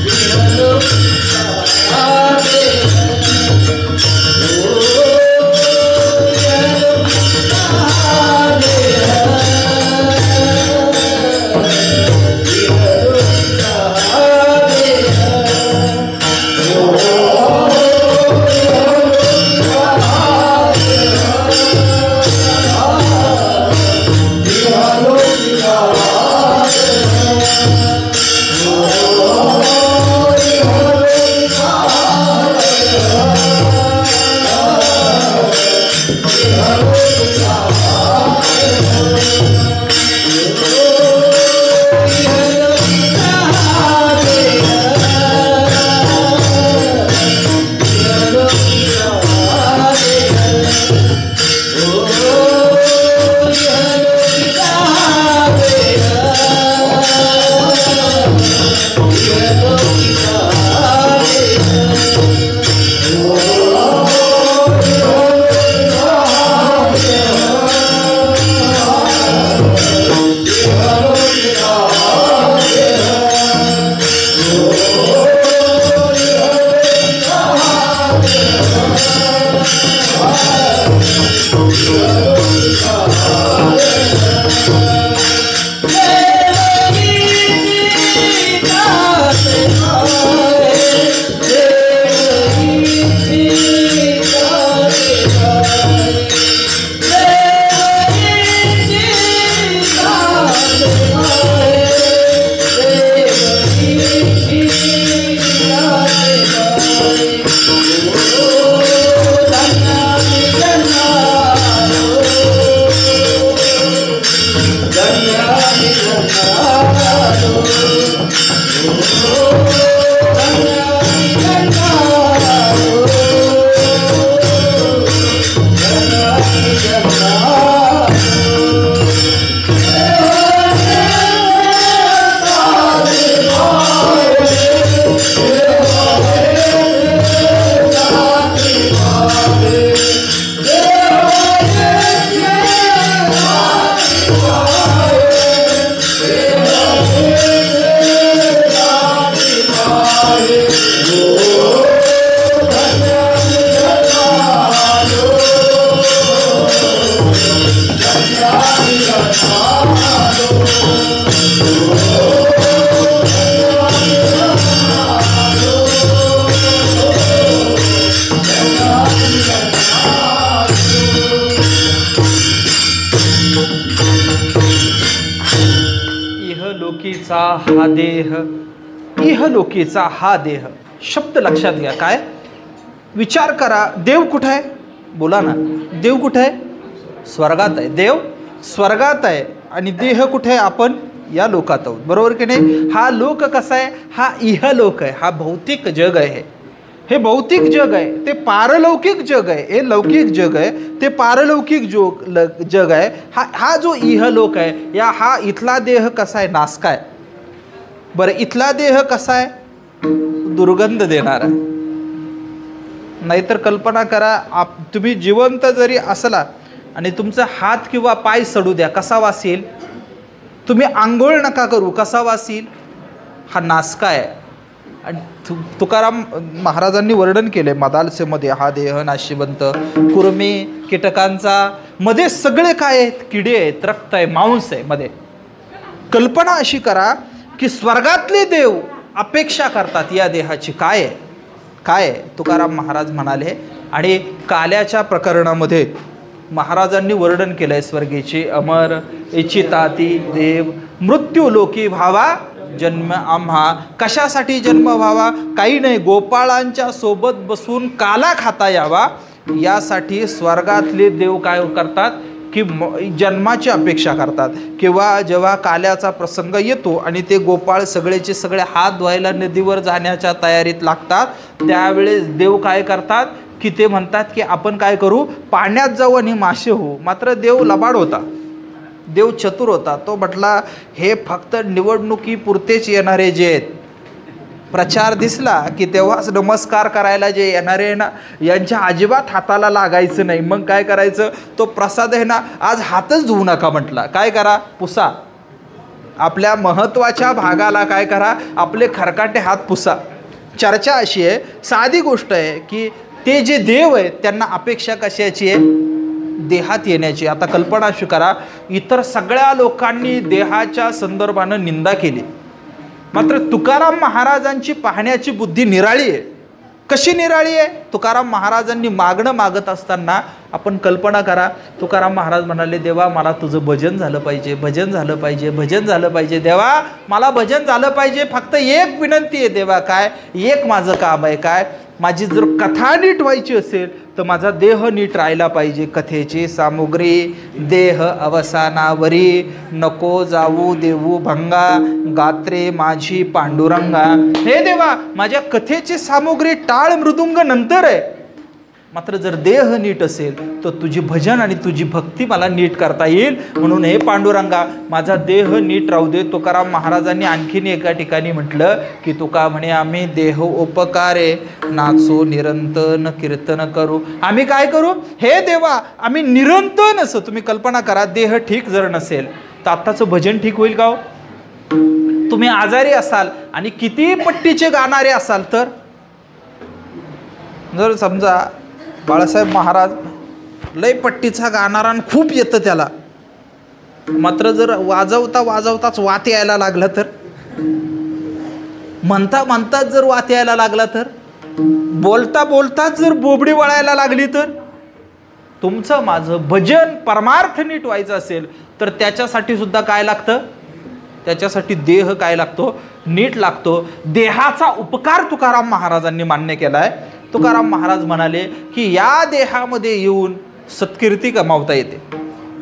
इहलोकीचा हा देह, ओ इहलोकीचा हा देह, इहलोकीचा हा देह, इहलोकीचा हा देह शब्द लक्षात घ्या. काय विचार करा, देव कुठं आहे? बोला ना, देव कुठं आहे? स्वर्गात आहे. देव स्वर्गात आहे आणि देह कुठे आहे? आपण या लोकात आहोत. बरोबर की नाही? हा लोक कसा आहे? हा इहलोक आहे, हा भौतिक जग आहे. हे भौतिक जग आहे, ते पारलौकिक जग आहे. हे लौकिक जग आहे, ते पारलौकिक जग आहे. हा जो इहलोक आहे, हा इथला देह कसा आहे? नासका आहे. बरं, इथला देह कसा आहे? दुर्गंध देणारा. नाहीतर कल्पना करा, तुम्ही जिवंत जरी असला आणि तुमचा हात किंवा पाय सडू द्या, कसा वास येईल? तुम्ही आंघोळ नका करू, कसा वास येईल? हा नासका आहे. आणि तुकाराम महाराजांनी वर्णन केले मदालसेमध्ये, हा देह नाशिवंत, कुरमे कीटकांचा, मध्ये सगळे काय आहेत? किडे आहेत, रक्त आहे, मांस आहे मध्ये. कल्पना अशी करा की स्वर्गातले देव अपेक्षा करतात या देहाची. काय आहे? काय आहे? तुकाराम महाराज म्हणाले. आणि काल्याच्या प्रकरणामध्ये महाराजांनी वर्णन केलंय, स्वर्गीची अमर इच्छिताती देव मृत्यू लोकी भावा जन्म आम्हा. कशासाठी जन्म व्हावा? काही नाही, गोपाळांच्या सोबत बसून काला खाता यावा यासाठी स्वर्गातले देव काय करतात की जन्माची अपेक्षा करतात. किंवा जेव्हा काल्याचा प्रसंग येतो आणि ते गोपाळ सगळेचे सगळे हात धुवायला नदीवर जाण्याच्या तयारीत लागतात, त्यावेळेस देव काय करतात की ते म्हणतात की आपण काय करू? पाण्यात जाऊ आणि मासे होऊ. मात्र देव लबाड होता, देव चतुर होता. तो म्हटला, हे फक्त निवडणुकीपुरतेच येणारे जे आहेत, प्रचार दिसला की तेव्हाच नमस्कार करायला जे येणारे आहे ना, यांच्या अजिबात हाताला लागायचं नाही. मग काय करायचं? तो प्रसाद आहे ना, आज हातच धुवू नका म्हटला. काय करा? पुसा. आपल्या महत्त्वाच्या भागाला काय करा? आपले खरकाटे हात पुसा. चर्चा अशी आहे, साधी गोष्ट आहे की ते जे देव आहेत त्यांना अपेक्षा कशाची आहे? देहात येण्याची. आता कल्पना अशी करा, इतर सगळ्या लोकांनी देहाच्या संदर्भानं निंदा केली, मात्र तुकाराम महाराजांची पाहण्याची बुद्धी निराळी आहे. कशी निराळी आहे? तुकाराम महाराजांनी मागणं मागत असताना आपण कल्पना करा, तुकाराम महाराज म्हणाले, देवा मला तुझं भजन झालं पाहिजे, भजन झालं पाहिजे, भजन झालं पाहिजे. देवा मला भजन झालं पाहिजे, फक्त एक विनंती आहे देवा. काय? एक माझं काम आहे. काय? माझी जर कथा नीट व्हायची असेल तर माझा देह नीट राहिला पाहिजे. कथेची सामुग्री देह अवसानावरी, नको जाऊ देऊ भंगा, गात्रे माझी पांडुरंगा. हे देवा, माझ्या कथेची सामुग्री टाळ मृदुंग नंतर आहे, मात्र जर देह नीट असेल तर तुझी भजन आणि तुझी भक्ती मला नीट करता येईल. म्हणून हे पांडुरंगा, माझा देह नीट राहू दे. तुकाराम महाराजांनी आणखीन एका ठिकाणी म्हटलं की तुका म्हणे, आम्ही देह उपकारे नाचो निरंतन कीर्तन करू. आम्ही काय करू? हे देवा, आम्ही निरंतर असं. तुम्ही कल्पना करा, देह ठीक जर नसेल तर आत्ताचं भजन ठीक होईल का हो? तुम्ही आजारी असाल आणि किती पट्टीचे गाणारे असाल तर, जर समजा बाळासाहेब महाराज लय पट्टीचा गाणारा आणि खूप येतं त्याला, मात्र जर वाजवता वाजवताच वात यायला लागला तर, म्हणता म्हणताच जर वात यायला लागला तर, बोलता बोलताच जर बोबडी वळायला लागली तर, तुमचं माझं भजन परमार्थ नीट व्हायचं असेल तर त्याच्यासाठी सुद्धा काय लागतं? त्याच्यासाठी देह काय लागतो? नीट लागतो. देहाचा उपकार तुकाराम महाराजांनी मान्य केला आहे. तुकाराम महाराज म्हणाले की या देहामध्ये येऊन सत्कीर्ती कमावता येते,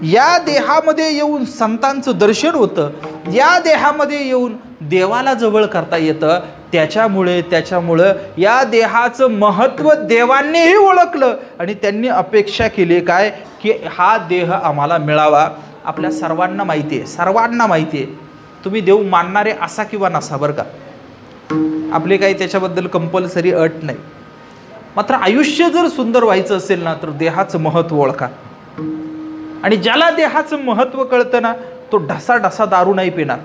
या देहामध्ये येऊन संतांचं दर्शन होतं, या देहामध्ये येऊन देवाला जवळ करता येतं. त्याच्यामुळं या देहाचं महत्त्व देवांनीही ओळखलं आणि त्यांनी अपेक्षा केली काय की हा देह आम्हाला मिळावा. आपल्या सर्वांना माहिती आहे, सर्वांना माहिती आहे, तुम्ही देव मानणारे असा किंवा नसा बरं का, आपले काही त्याच्याबद्दल कंपल्सरी अट नाही. मात्र आयुष्य जर सुंदर व्हायचं असेल ना तर देहाचं महत्त्व ओळखा. आणि ज्याला देहाचं महत्त्व कळतं ना तो ढसा ढसा दारू नाही पिणार.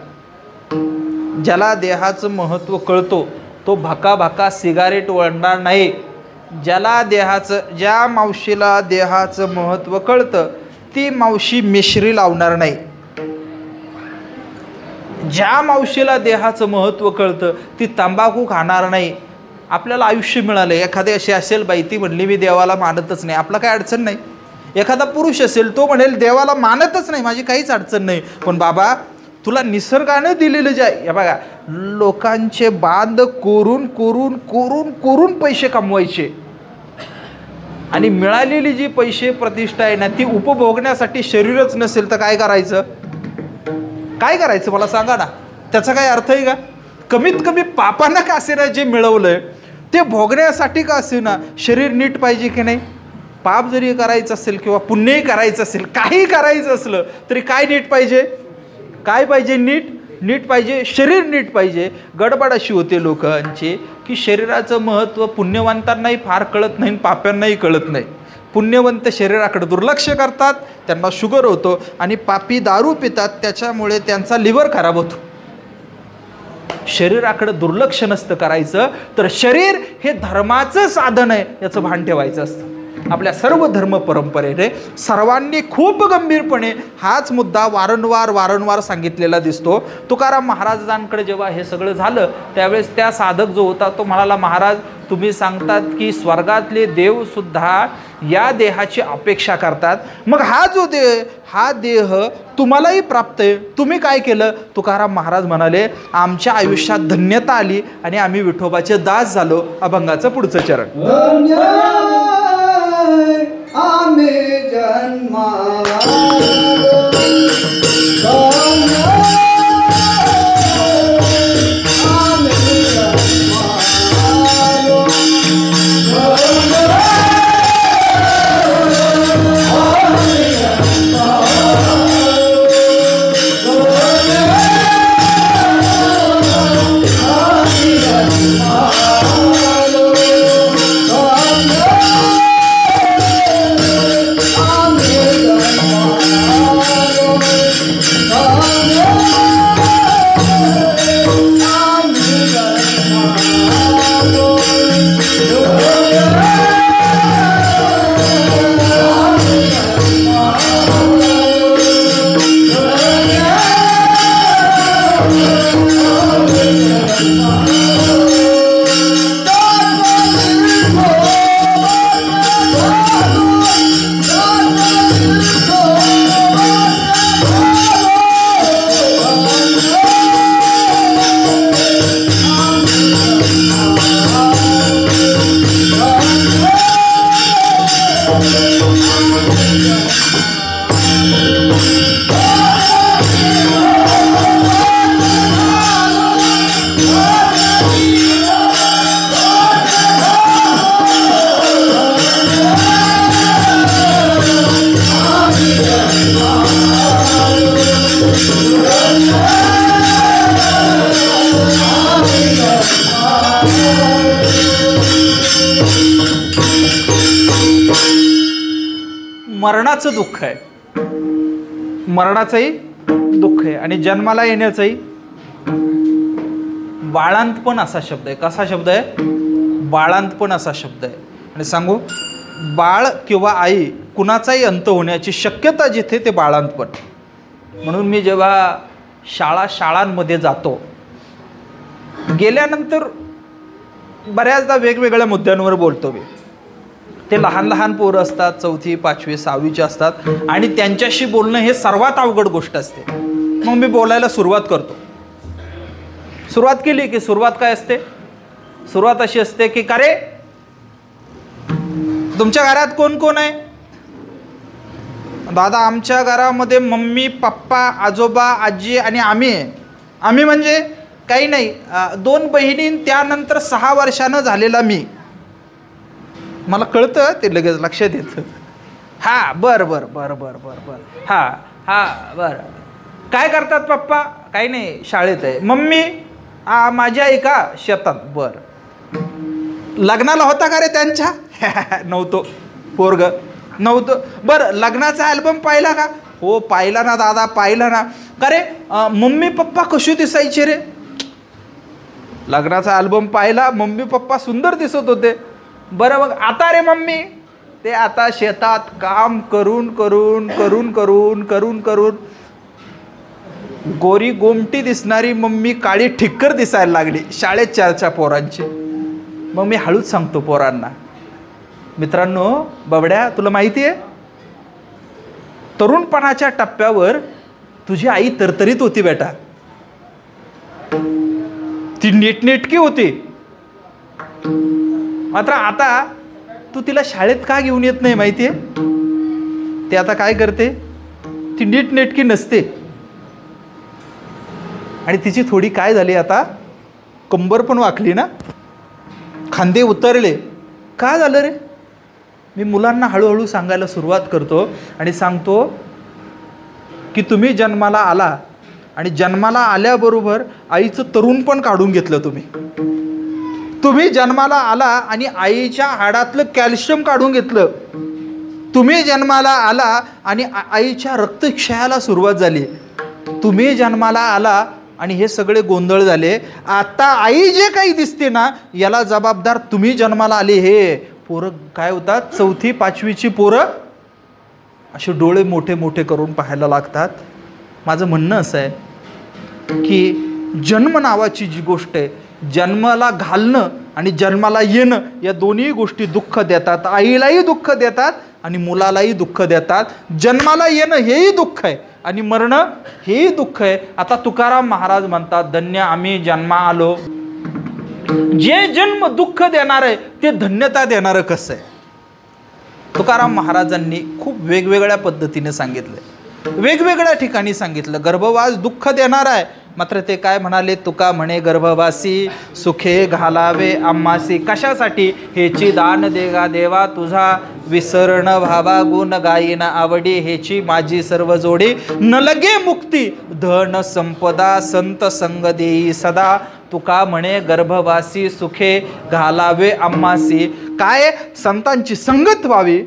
ज्याला देहाचं महत्त्व कळतो तो भाका भाका सिगारेट ओढणार नाही. ज्या मावशीला देहाचं महत्त्व कळतं ती मावशी मिश्री लावणार नाही. ज्या मावशीला देहाचं महत्त्व कळतं ती तंबाखू खाणार नाही. आपल्याला आयुष्य मिळालं, एखादी अशी असेल बाई ती म्हणली मी देवाला मानतच नाही, आपला काय अडचण नाही. एखादा पुरुष असेल तो म्हणेल देवाला मानतच नाही, माझी काहीच अडचण नाही, पण बाबा तुला निसर्गानं दिलेलं जे आहे, हे बघा, लोकांचे बांध कोरून कोरून कोरून कोरून पैसे कमवायचे आणि मिळालेली जी पैसे प्रतिष्ठा आहे ना ती उपभोगण्यासाठी शरीरच नसेल तर काय करायचं? काय करायचं मला सांगा ना. त्याचा काय अर्थ आहे का? कमीत कमी पापांना का असे ना जे मिळवलंय ते भोगण्यासाठी का असे ना शरीर नीट पाहिजे की नाही? पाप जरी करायचं असेल किंवा पुण्यही करायचं असेल, काही करायचं असलं तरी काय नीट पाहिजे? काय पाहिजे? नीट पाहिजे, शरीर नीट पाहिजे. गडबड अशी होते लोकांची की शरीराचं महत्त्व पुण्यवंतांनाही फार कळत नाही, पाप्यांनाही कळत नाही. पुण्यवंत शरीराकडे दुर्लक्ष करतात, त्यांना शुगर होतो, आणि पापी दारू पितात, त्याच्यामुळे त्यांचा लिव्हर खराब होतो. शरीराकडे दुर्लक्ष नसतं करायचं, तर शरीर हे धर्माचं साधन आहे याचं भान ठेवायचं असतं. आपल्या सर्व धर्म परंपरेने सर्वांनी खूप गंभीरपणे हाच मुद्दा वारंवार सांगितलेला दिसतो. तुकाराम महाराजांकडे जेव्हा हे सगळं झालं त्यावेळेस त्या साधक जो होता तो म्हणाला, महाराज तुम्ही सांगतात की स्वर्गातले देवसुद्धा या देहाची अपेक्षा करतात, मग हा देह तुम्हालाही प्राप्त आहे, तुम्ही काय केलं? तुकाराम महाराज म्हणाले, आमच्या आयुष्यात धन्यता आली आणि आम्ही विठोबाचे दास झालो. अभंगाचं पुढचं चरण. आम्ही जन्मालो मरणाचं दुःख आहे, मरणाचंही दुःख आहे, आणि जन्माला येण्याचंही. बाळांतपण असा शब्द आहे. कसा शब्द आहे? बाळांतपण असा शब्द आहे. आणि सांगू, बाळ किंवा आई कुणाचाही अंत होण्याची शक्यता जिथे ते बाळांतपण. म्हणून मी जेव्हा शाळांमध्ये जातो, गेल्यानंतर बऱ्याचदा वेगवेगळ्या मुद्द्यांवर बोलतो मी. ते लहान पोरं असतात, 4थी 5वी 6वीचे असतात, आणि त्यांच्याशी बोलणं हे सर्वात अवघड गोष्ट असते. मग मी बोलायला सुरुवात करतो. सुरुवात केली की सुरुवात काय असते? सुरुवात अशी असते की, का रे तुमच्या घरात कोण कोण आहे? दादा, आमच्या घरामध्ये मम्मी पप्पा आजोबा आजी आणि आम्ही आहे. आम्ही म्हणजे काही नाही, 2 बहिणी, त्यानंतर 6 वर्षानं झालेला मी. मला कळतं ते, लगेच लक्षात येतं. हां, बरं, हां बरं. काय करतात पप्पा? काही नाही, शाळेत आहे. मम्मी? माझी आई का? शेतात. बरं. लग्नाला होता का रे त्यांच्या? नव्हतो. पोरग नव्हतं. बरं, लग्नाचा अल्बम पाहिला का? हो पाहिला ना दादा, पाहिला ना. का रे मम्मी पप्पा कशी दिसायचे रे? लग्नाचा अल्बम पाहिला, मम्मी पप्पा सुंदर दिसत होते. बरं, मग आता रे मम्मी? ते आता शेतात काम करून करून करून करून करून करून गोरी गोमटी दिसणारी मम्मी काळी ठिक्कर दिसायला लागली. शाळेत चर्चा पोरांची. मग मी हळूच सांगतो पोरांना, मित्रांनो, बाबड्या, तुला माहिती आहे तरुणपणाच्या टप्प्यावर तुझी आई तरतरीत होती बेटा, ती नीटनेटकी होती. मात्र आता तू तिला शाळेत का घेऊन येत नाही माहितीये? ते आता काय करते, ती नीटनेटकी नसते. आणि तिची थोडी काय झाली आता, कंबर पण वाकली ना, खांदे उतरले. काय झालं रे? मी मुलांना हळूहळू सांगायला सुरुवात करतो आणि सांगतो की तुम्ही जन्माला आला आणि जन्माला आल्याबरोबर आईचं तरुण पण काढून घेतलं तुम्ही जन्माला आला आणि आईच्या हाडातलं कॅल्शियम काढून घेतलं. तुम्ही जन्माला आला आणि आईच्या रक्तक्षयाला सुरुवात झाली. तुम्ही जन्माला आला आणि हे सगळे गोंधळ झाले. आता आई जे काही दिसते ना, याला जबाबदार तुम्ही जन्माला आले. हे पोरं काय होतात, 4थी 5वीची पोरं असे डोळे मोठे मोठे करून पाहायला लागतात. माझं म्हणणं असं आहे की जन्म नावाची जी गोष्ट आहे, जन्माला घालणं आणि जन्माला येणं या दोन्ही गोष्टी दुःख देतात. आईलाही दुःख देतात आणि मुलालाही दुःख देतात. जन्माला येणं हेही दुःख आहे आणि मरणं हेही दुःख आहे. आता तुकाराम महाराज म्हणतात, धन्य आम्ही जन्मा आलो. जे जन्म दुःख देणार आहे ते धन्यता देणारं कसं आहे? तुकाराम महाराजांनी खूप वेगवेगळ्या पद्धतीने सांगितलं, वेगवेगळ्या ठिकाणी सांगितलं. गर्भवास दुःख देणार आहे, मात्र ते काय म्हणाले, तुका म्हणे गर्भवासी सुखे घालावे आम्हासी. कशासाठी? हेची दान देगा देवा तुझा, विसरण भावा गुण गायीन आवडी. हेची माझी सर्व जोडी, न लगे मुक्ती धन संपदा संत संग देई सदा. तुका म्हणे गर्भवासी सुखे घालावे आम्हासी. काय? संतांची संगत व्हावी,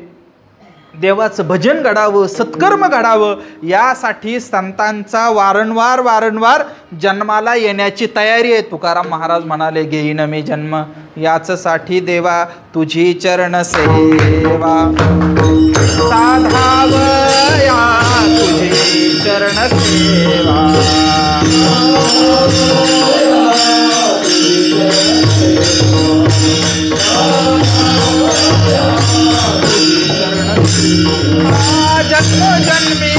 देवाचं भजन घडावं, सत्कर्म घडावं, यासाठी संतांचा वारंवार जन्माला येण्याची तयारी आहे. तुकाराम महाराज म्हणाले, घेईन मी जन्म याचसाठी देवा तुझी चरण सेवा, साधावया तुझी चरण सेवा. जन्म जन्मी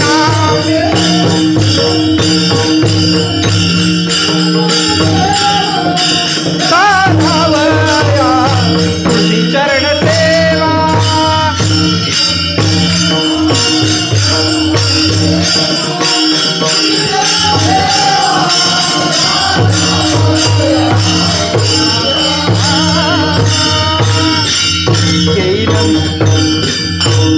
साधावया तुझी चरण सेवा.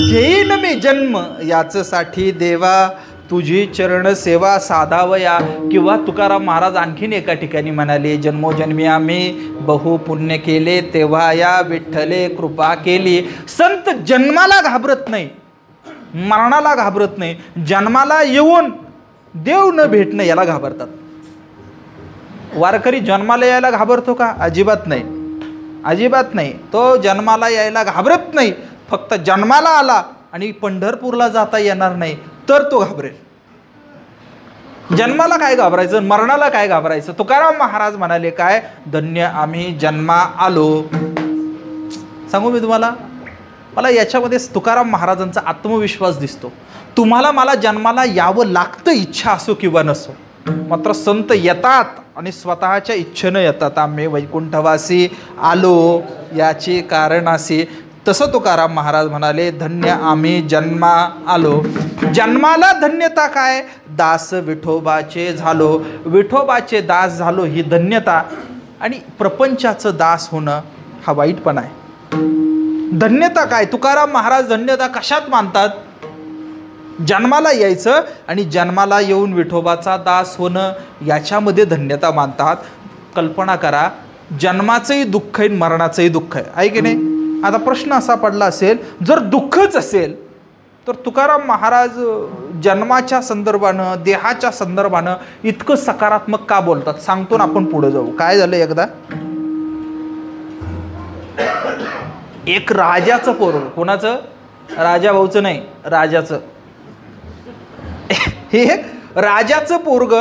घेईन मी जन्म याचसाठी देवा तुझी चरण सेवा साधावया. किंवा तुकाराम महाराज आणखीन एका ठिकाणी म्हणाले, जन्मोजन्मी आम्ही बहु पुण्य केले, तेव्हा या विठ्ठले कृपा केली. संत जन्माला घाबरत नाही, मरणाला घाबरत नाही, जन्माला येऊन देव न भेटणं याला घाबरतात. वारकरी जन्माला यायला घाबरतो का? अजिबात नाही, अजिबात नाही. तो जन्माला यायला घाबरत नाही. फक्त जन्माला आला आणि पंढरपूरला जाता येणार नाही तर तो घाबरेल. जन्माला काय घाबरायचं, मरणाला काय घाबरायचं? तुकाराम महाराज म्हणाले काय, धन्य आम्ही जन्मा आलो. सांगू मी तुम्हाला, मला याच्यामध्ये तुकाराम महाराजांचा आत्मविश्वास दिसतो. तुम्हाला मला जन्माला यावं लागतं, इच्छा असो किंवा नसो, मात्र संत येतात आणि स्वतःच्या इच्छेनं येतात. आम्ही वैकुंठवासी आलो याची कारणासी. तसं तुकाराम महाराज म्हणाले, धन्य आम्ही जन्मा आलो. जन्माला धन्यता काय? दास विठोबाचे झालो, विठोबाचे दास झालो ही धन्यता. आणि प्रपंचाचं दास होणं हा वाईटपणा आहे. धन्यता काय? तुकाराम महाराज धन्यता कशात मानतात? जन्माला यायचं आणि जन्माला येऊन विठोबाचा दास होणं याच्यामध्ये धन्यता मानतात. कल्पना करा, जन्माचंही दुःख आहे, मरणाचंही दुःख आहे की नाही? आता प्रश्न असा पडला असेल, जर दुःखच असेल तर तुकाराम महाराज जन्माच्या संदर्भानं, देहाच्या संदर्भानं इतकं सकारात्मक का बोलतात? सांगतो ना, आपण पुढे जाऊ. काय झालं, एकदा एक राजाचं पोरग, कोणाचं? राजा भाऊचं नाही, राजाचं. हे राजाचं पोरग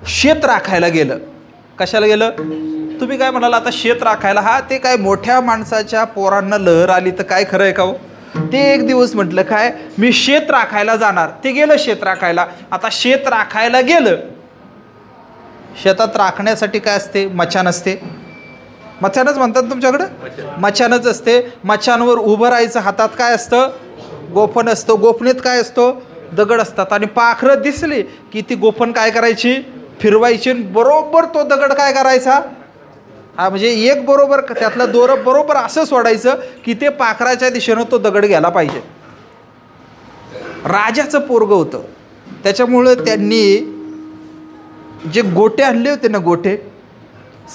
शेत राखायला गेलं. कशाला गेलं? तुम्ही काय म्हणाल आता, शेत राखायला? हा, ते काय मोठ्या माणसाच्या पोरांना लहर आली तर काय खरं आहे का हो? ते एक दिवस म्हटलं काय मी शेत राखायला जाणार. ते गेलं शेत राखायला. आता शेत राखायला गेलं. शेतात राखण्यासाठी काय असते? मचान असते. मचानच म्हणतात तुमच्याकडं? मचानच असते. मचानवर उभं राहायचं. हातात काय असतं? गोफण असतं. गोफणीत काय असतो? दगड असतात. आणि पाखरं दिसली की ती गोफण काय करायची? फिरवायची. बरोबर तो दगड काय करायचा? हा म्हणजे एक बरोबर त्यातला दोरं बरोबर असं सोडायचं की ते पाखराच्या दिशेनं तो दगड गेला पाहिजे. राजाचं पोरगं होतं. त्याच्यामुळं त्यांनी जे गोटे आणले होते ना, गोटे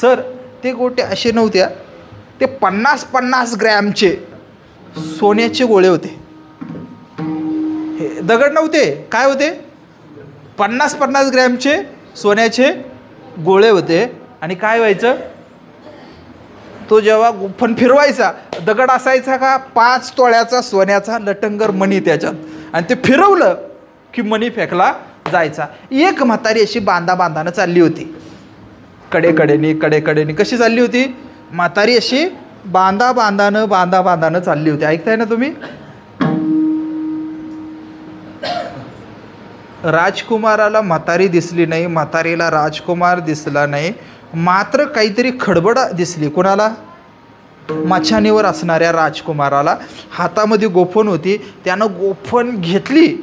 सर, ते गोटे असे नव्हत्या. ते 50-50 ग्रॅमचे सोन्याचे गोळे होते. हे दगड नव्हते. काय होते? 50-50 ग्रॅमचे सोन्याचे गोळे होते. आणि काय व्हायचं? तो जेव्हा गुफण फिरवायचा, दगड असायचा का 5 तोळ्याचा सोन्याचा लटंगर मणी त्याच्यात. आणि ते फिरवलं की मणी फेकला जायचा. एक म्हातारी अशी बांधानं चालली होती. कडेकडेने कशी चालली होती? म्हातारी अशी बांधानं चालली होती. ऐकताय ना तुम्ही? राजकुमाराला म्हातारी दिसली नाही. म्हातारीला राजकुमार दिसला नाही. मात्र काहीतरी खडबड दिसली. कोणाला? मचानीवर असणाऱ्या राजकुमाराला. हातामध्ये गोफण होती. त्यानं गोफण घेतली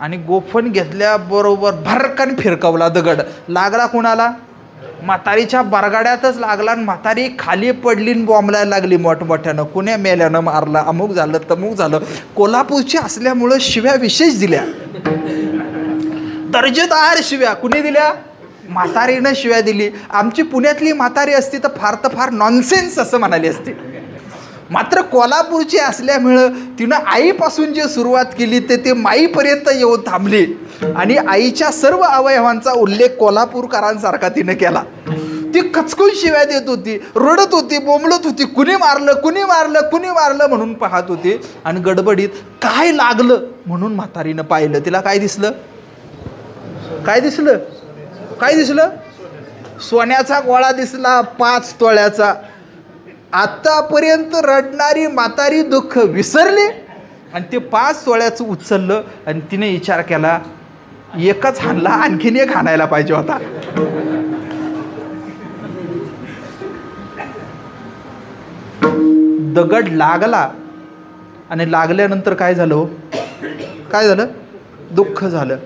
आणि गोफण घेतल्याबरोबर भरकन फिरकवला दगड. लागला कोणाला? म्हातारीच्या बरगाड्यातच लागला. आणि म्हातारी खाली पडली आणि बॉम्बलायला लागली मोठमोठ्यानं. कुण्या मेल्यानं मारलं, अमुक झालं तमुक झालं. कोल्हापूरची असल्यामुळं शिव्या विशेष दिल्या. दर्जेदार शिव्या. कुणी दिल्या? म्हातारीनं शिव्या दिली. आमची पुण्यातली म्हातारी असती तर फार नॉनसेन्स असं म्हणाली असती. मात्र कोल्हापूरची असल्यामुळं तिनं आईपासून जे सुरुवात केली ते माईपर्यंत येऊन थांबली. आणि आईच्या सर्व अवयवांचा उल्लेख कोल्हापूरकरांसारखा तिनं केला. ती कचकून शिव्या देत होती, रडत होती, बोंबलत होती. कुणी मारलं म्हणून पाहत होती. आणि गडबडीत काय लागलं म्हणून म्हातारीनं पाहिलं. तिला काय दिसलं? सोन्याचा गोळा दिसला 5 तोळ्याचा. आतापर्यंत रडणारी म्हातारी दुःख विसरली आणि ते 5 तोळ्याचं उचललं. आणि तिने विचार केला, एकच हाणला, आणखीन एक हाणायला पाहिजे होता. दगड लागला. आणि लागल्यानंतर काय झालं? दुःख झालं.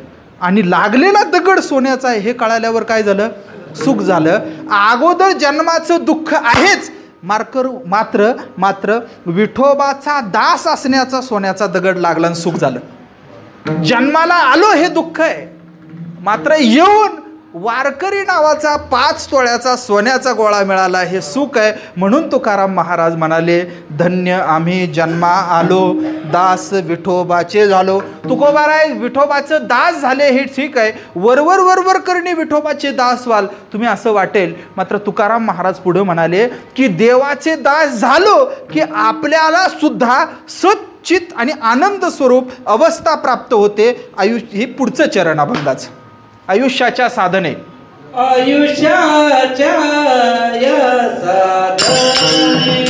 आणि लागलेला दगड सोन्याचा आहे हे कळाल्यावर काय झालं? सुख झालं. अगोदर जन्माचं दुःख आहेच. मात्र विठोबाचा दास असण्याचा सोन्याचा दगड लागला आणि सुख झालं. जन्माला आलो हे दुःख आहे. मात्र येऊन वारकरी नावाचा 5 तोळ्याचा सोन्याचा गोळा मिळाला हे सुख आहे. म्हणून तुकाराम महाराज म्हणाले, धन्य आम्ही जन्मा आलो, दास विठोबाचे झालो. तुकोबाराय विठोबाचं दास झाले हे ठीक आहे. वरवर करणे विठोबाचे दास व्हाल तुम्ही असं वाटेल. मात्र तुकाराम महाराज पुढे म्हणाले की देवाचे दास झालो की आपल्याला सुद्धा सच्चित आणि आनंद स्वरूप अवस्था प्राप्त होते. हे पुढचं चरण अभंगाचं. आयुष्याच्या साधने. आयुष्याच्या या साधने,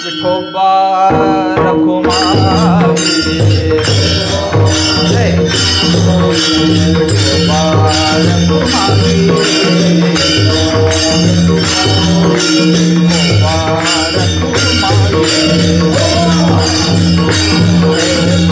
विठोबा रखुमाई जय विठोबा रखुमाई विठोबा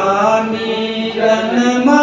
आम्ही जन्मा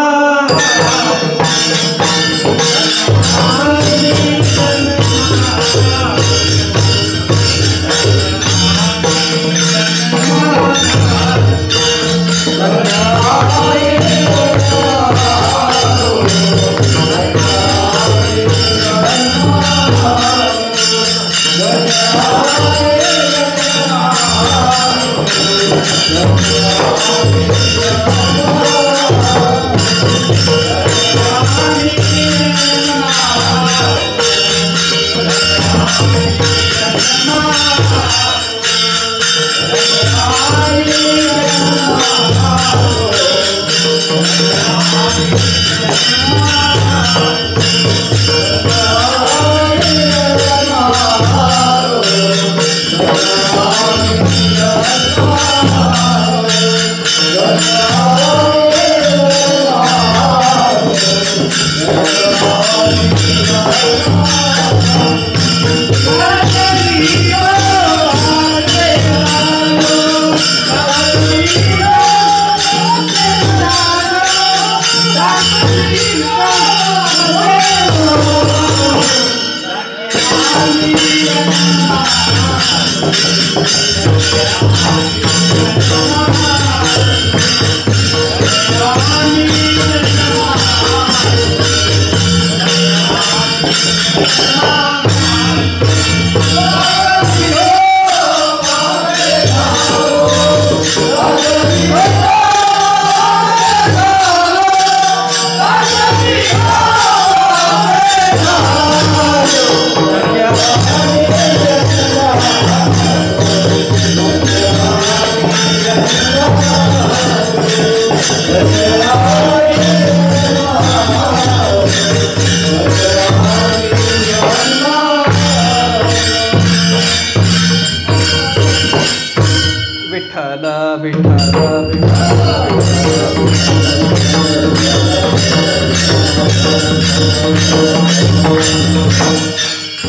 विठ्ठल विठ्ठल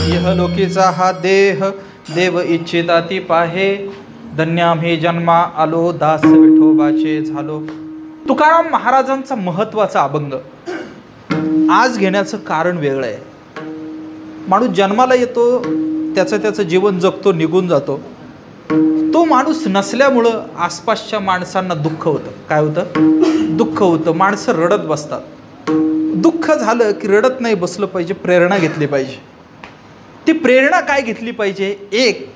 इहलोकीचा हा देह देव इच्छिता ती पाहे, धन्य आम्ही जन्मा आलो दास विठोबाचे झालो. तुकाराम महाराजांचा महत्वाचा अभंग आज घेण्याचं कारण वेगळं आहे. माणूस जन्माला येतो, त्याचं जीवन जगतो, निघून जातो. तो माणूस नसल्यामुळं आसपासच्या माणसांना दुःख होतं. काय होतं? दुःख होतं. माणसं रडत बसतात. दुःख झालं की रडत नाही बसलं पाहिजे, प्रेरणा घेतली पाहिजे. ती प्रेरणा काय घेतली पाहिजे? एक,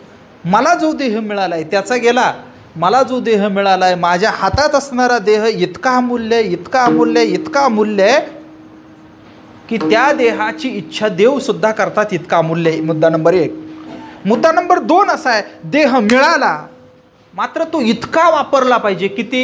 मला जो देह मिळालाय त्याचा गेला, मला जो देह मिळालाय माझ्या हातात असणारा देह इतका अमूल्य, इतका अमूल्य, इतका अमूल्य की त्या देहाची इच्छा देव सुद्धा करतात, इतका अमूल्य आहे. मुद्दा नंबर एक. मुद्दा नंबर दोन असा आहे, देह मिळाला मात्र तो इतका वापरला पाहिजे. किती?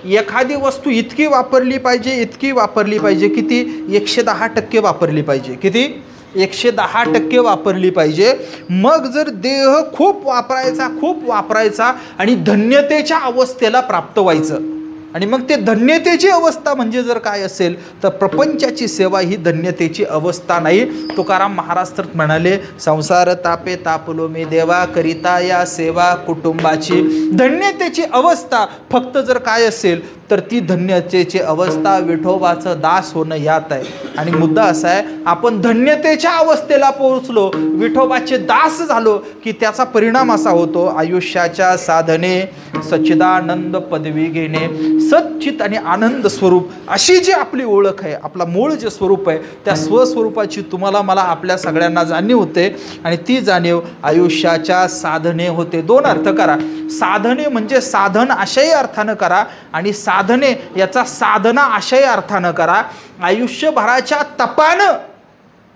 एखादी वस्तू इतकी वापरली पाहिजे, इतकी वापरली पाहिजे. किती? 110% वापरली पाहिजे. किती? 110% वापरली पाहिजे. मग जर देह खूप वापरायचा आणि धन्यतेच्या अवस्थेला प्राप्त व्हायचं. आणि मग ते धन्यतेची अवस्था म्हणजे जर काय असेल तर प्रपंचाची सेवा ही धन्यतेची अवस्था नाही. तुकाराम महाराज तर म्हणाले, संसार तापे तापलो मी देवा, करिता या सेवा कुटुंबाची. धन्यतेची अवस्था फक्त जर काय असेल तर ती धन्यतेची अवस्था विठोबाचं दास होणं यात आहे. आणि मुद्दा असा आहे, आपण धन्यतेच्या अवस्थेला पोहोचलो, विठोबाचे दास झालो की त्याचा परिणाम असा होतो, आयुष्याच्या साधने सच्चिदानंद पदवी घेणे. सच्चित आणि आनंद स्वरूप अशी जी आपली ओळख आहे, आपला मूळ जे स्वरूप आहे, त्या स्वस्वरूपाची तुम्हाला मला आपल्या सगळ्यांना जाणीव होते. आणि ती जाणीव आयुष्याच्या साधने होते. दोन अर्थ करा. साधने म्हणजे साधन आशय अर्थानं करा, आणि साधने याचा साधना आशय अर्थानं करा. आयुष्यभराच्या तपानं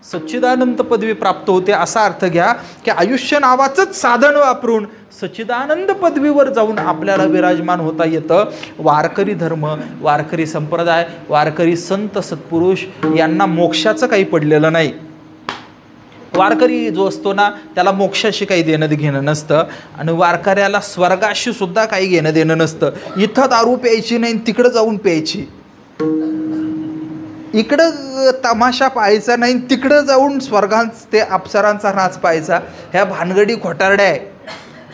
सच्चिदानंद पदवी प्राप्त होते असा अर्थ घ्या की आयुष्य नावाचंच साधन वापरून सच्चिदानंद पदवीवर जाऊन आपल्याला विराजमान होता येतं. वारकरी धर्म, वारकरी संप्रदाय, वारकरी संत सत्पुरुष यांना मोक्षाचं काही पडलेलं नाही. वारकरी जो असतो ना त्याला मोक्षाशी काही देणं घेणं नसतं, आणि वारकऱ्याला स्वर्गाशी सुद्धा काही घेणं देणं नसतं. इथं दारू प्यायची नाही, तिकडं जाऊन प्यायची. इकडं तमाशा पाहायचा नाही, तिकडं जाऊन स्वर्गांच ते अप्सरांचा नाच पाहायचा. ह्या भानगडी खोटारड्या आहे.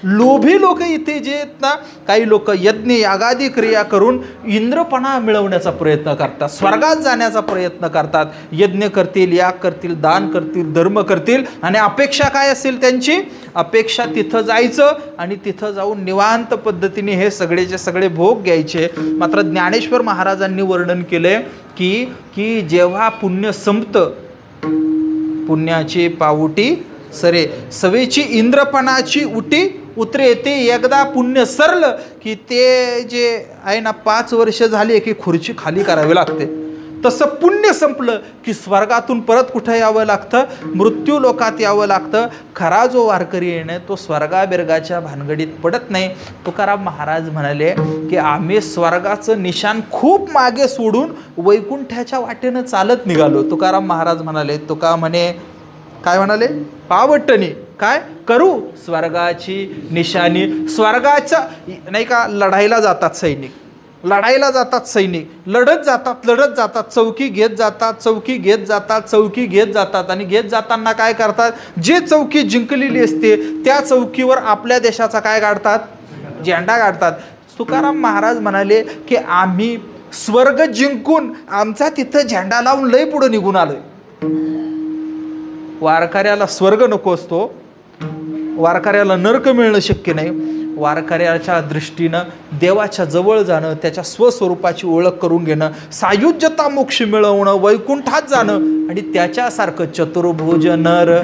लोभी लोक इथे जे आहेत ना, काही लोक यज्ञ यागादी क्रिया करून इंद्रपणा मिळवण्याचा प्रयत्न करतात, स्वर्गात जाण्याचा प्रयत्न करतात. यज्ञ करतील, याग करतील, दान करतील, धर्म करतील आणि अपेक्षा काय असेल त्यांची? अपेक्षा तिथं जायचं आणि तिथं जाऊन निवांत पद्धतीने हे सगळेचे सगळे भोग घ्यायचे. मात्र ज्ञानेश्वर महाराजांनी वर्णन केले की जेव्हा पुण्य संपतं, पुण्याची पाऊटी सरे, सवेची इंद्रपणाची उटी उतरे. ते एकदा पुण्य सरलं की ते जे आहे ना, 5 वर्ष झाली की खुर्ची खाली करावी लागते. तसं पुण्य संपलं की स्वर्गातून परत कुठं यावं लागतं? मृत्यू लोकात यावं लागतं. खरा जो वारकरी येणे तो स्वर्गाबिर्गाच्या भानगडीत पडत नाही. तुकाराम महाराज म्हणाले की आम्ही स्वर्गाचं निशाण खूप मागे सोडून वैकुंठाच्या वाटेनं चालत निघालो. तुकाराम महाराज म्हणाले, तुका म्हणे, काय म्हणाले? पावटणी काय करू? स्वर्गाची निशाणी. स्वर्गाच्या नाही का, लढायला जातात सैनिक, लढायला जातात सैनिक, लढत जातात, चौकी घेत जातात आणि घेत जाताना काय करतात? जे चौकी जिंकलेली असते त्या चौकीवर आपल्या देशाचा काय काढतात? झेंडा काढतात. तुकाराम महाराज म्हणाले की आम्ही स्वर्ग जिंकून आमचा तिथं झेंडा लावून लय पुढे निघून आलोय. वारकऱ्याला स्वर्ग नको असतो, वारकऱ्याला नरक मिळणं शक्य नाही. वारकऱ्याच्या दृष्टीनं देवाच्या जवळ जाणं, त्याच्या स्वस्वरूपाची ओळख करून घेणं, सायुज्यता मोक्ष मिळवणं, वैकुंठात जाणं आणि त्याच्यासारखं चतुर्भुज नर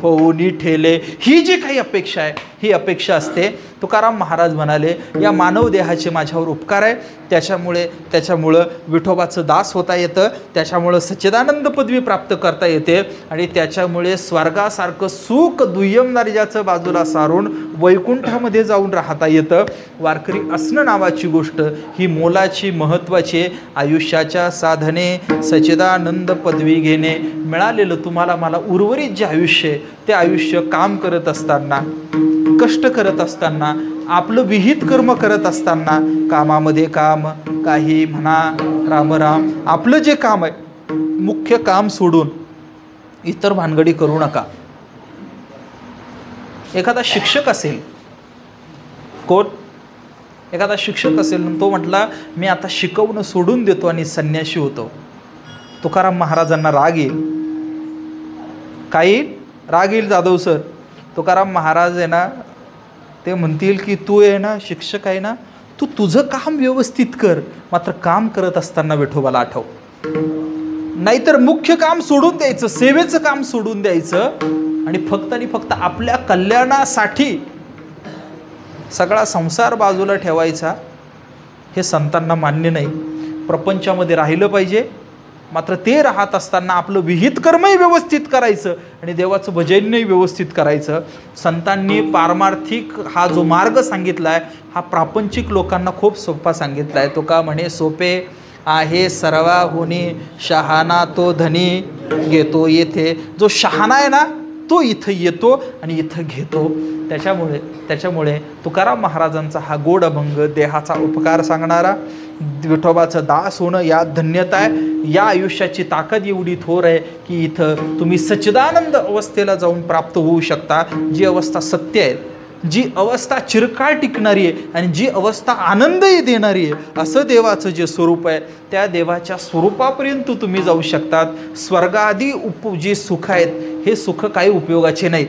होऊनी ठेले, ही जी काही अपेक्षा आहे ही अपेक्षा असते. तुकाराम महाराज म्हणाले या मानव देहाचे माझ्यावर उपकार आहे, त्याच्यामुळं विठोबाचं दास होता येतं, त्याच्यामुळं सच्चिदानंद पदवी प्राप्त करता येते आणि त्याच्यामुळे स्वर्गासारखं सुख दुय्यम दर्जाचं बाजूला सारून वैकुंठामध्ये जाऊन राहता येतं. वारकरी असणं नावाची गोष्ट ही मोलाची, महत्त्वाची. आयुष्याच्या साधने सच्चिदानंद पदवी घेणे. मिळालेलं तुम्हाला मला उर्वरित जे आयुष्य आहे ते आयुष्य काम करत असताना, कष्ट करत असताना, आपलं विहित कर्म करत असताना, कामामध्ये काम, काही म्हणा राम राम, आपलं जे काम आहे मुख्य काम सोडून इतर भानगडी करू नका. एखादा शिक्षक असेल, कोण? एखादा शिक्षक असेल, तो म्हटला मी आता शिकवणं सोडून देतो आणि संन्यासी होतो. तुकाराम महाराजांना राग येईल. काय येईल? राग येईल. जाधव सर, तुकाराम महाराज आहे ना, ते म्हणतील की तू आहे ना, शिक्षक आहे ना, तू तुझं काम व्यवस्थित कर, मात्र काम करत असताना विठोबाला आठव. नाहीतर मुख्य काम सोडून द्यायचं, सेवेचं काम सोडून द्यायचं आणि फक्त आपल्या कल्याणासाठी सगळा संसार बाजूला ठेवायचा. हे संतांना मान्य नाही. प्रपंचामध्ये राहिलं पाहिजे, मात्र ते राहत असताना आपलं विहित कर्मही व्यवस्थित करायचं आणि देवाचं भजनही व्यवस्थित करायचं. संतांनी पारमार्थिक हा जो मार्ग सांगितला आहे हा प्रापंचिक लोकांना खूप सोपा सांगितला आहे. तो का म्हणे, सोपे आहे सर्वाहुनी शहाणा तो धनी घेतो येथे. जो शहाणा आहे ना तो इथं येतो आणि इथं घेतो. त्याच्यामुळे तुकाराम महाराजांचा हा गोड अभंग, देहाचा उपकार सांगणारा, विठोबाचं दास होणं या धन्यता आहे. या आयुष्याची ताकद एवढी थोर आहे की इथं तुम्ही सच्चिदानंद अवस्थेला जाऊन प्राप्त होऊ शकता. जी अवस्था सत्य आहे, जी अवस्था चिरकाळ टिकणारी आहे आणि जी अवस्था आनंदही देणारी आहे, असं देवाचं जे स्वरूप आहे त्या देवाच्या स्वरूपापर्यंत तुम्ही जाऊ शकतात. स्वर्गादी जी सुख आहेत हे सुख काही उपयोगाचे नाहीत,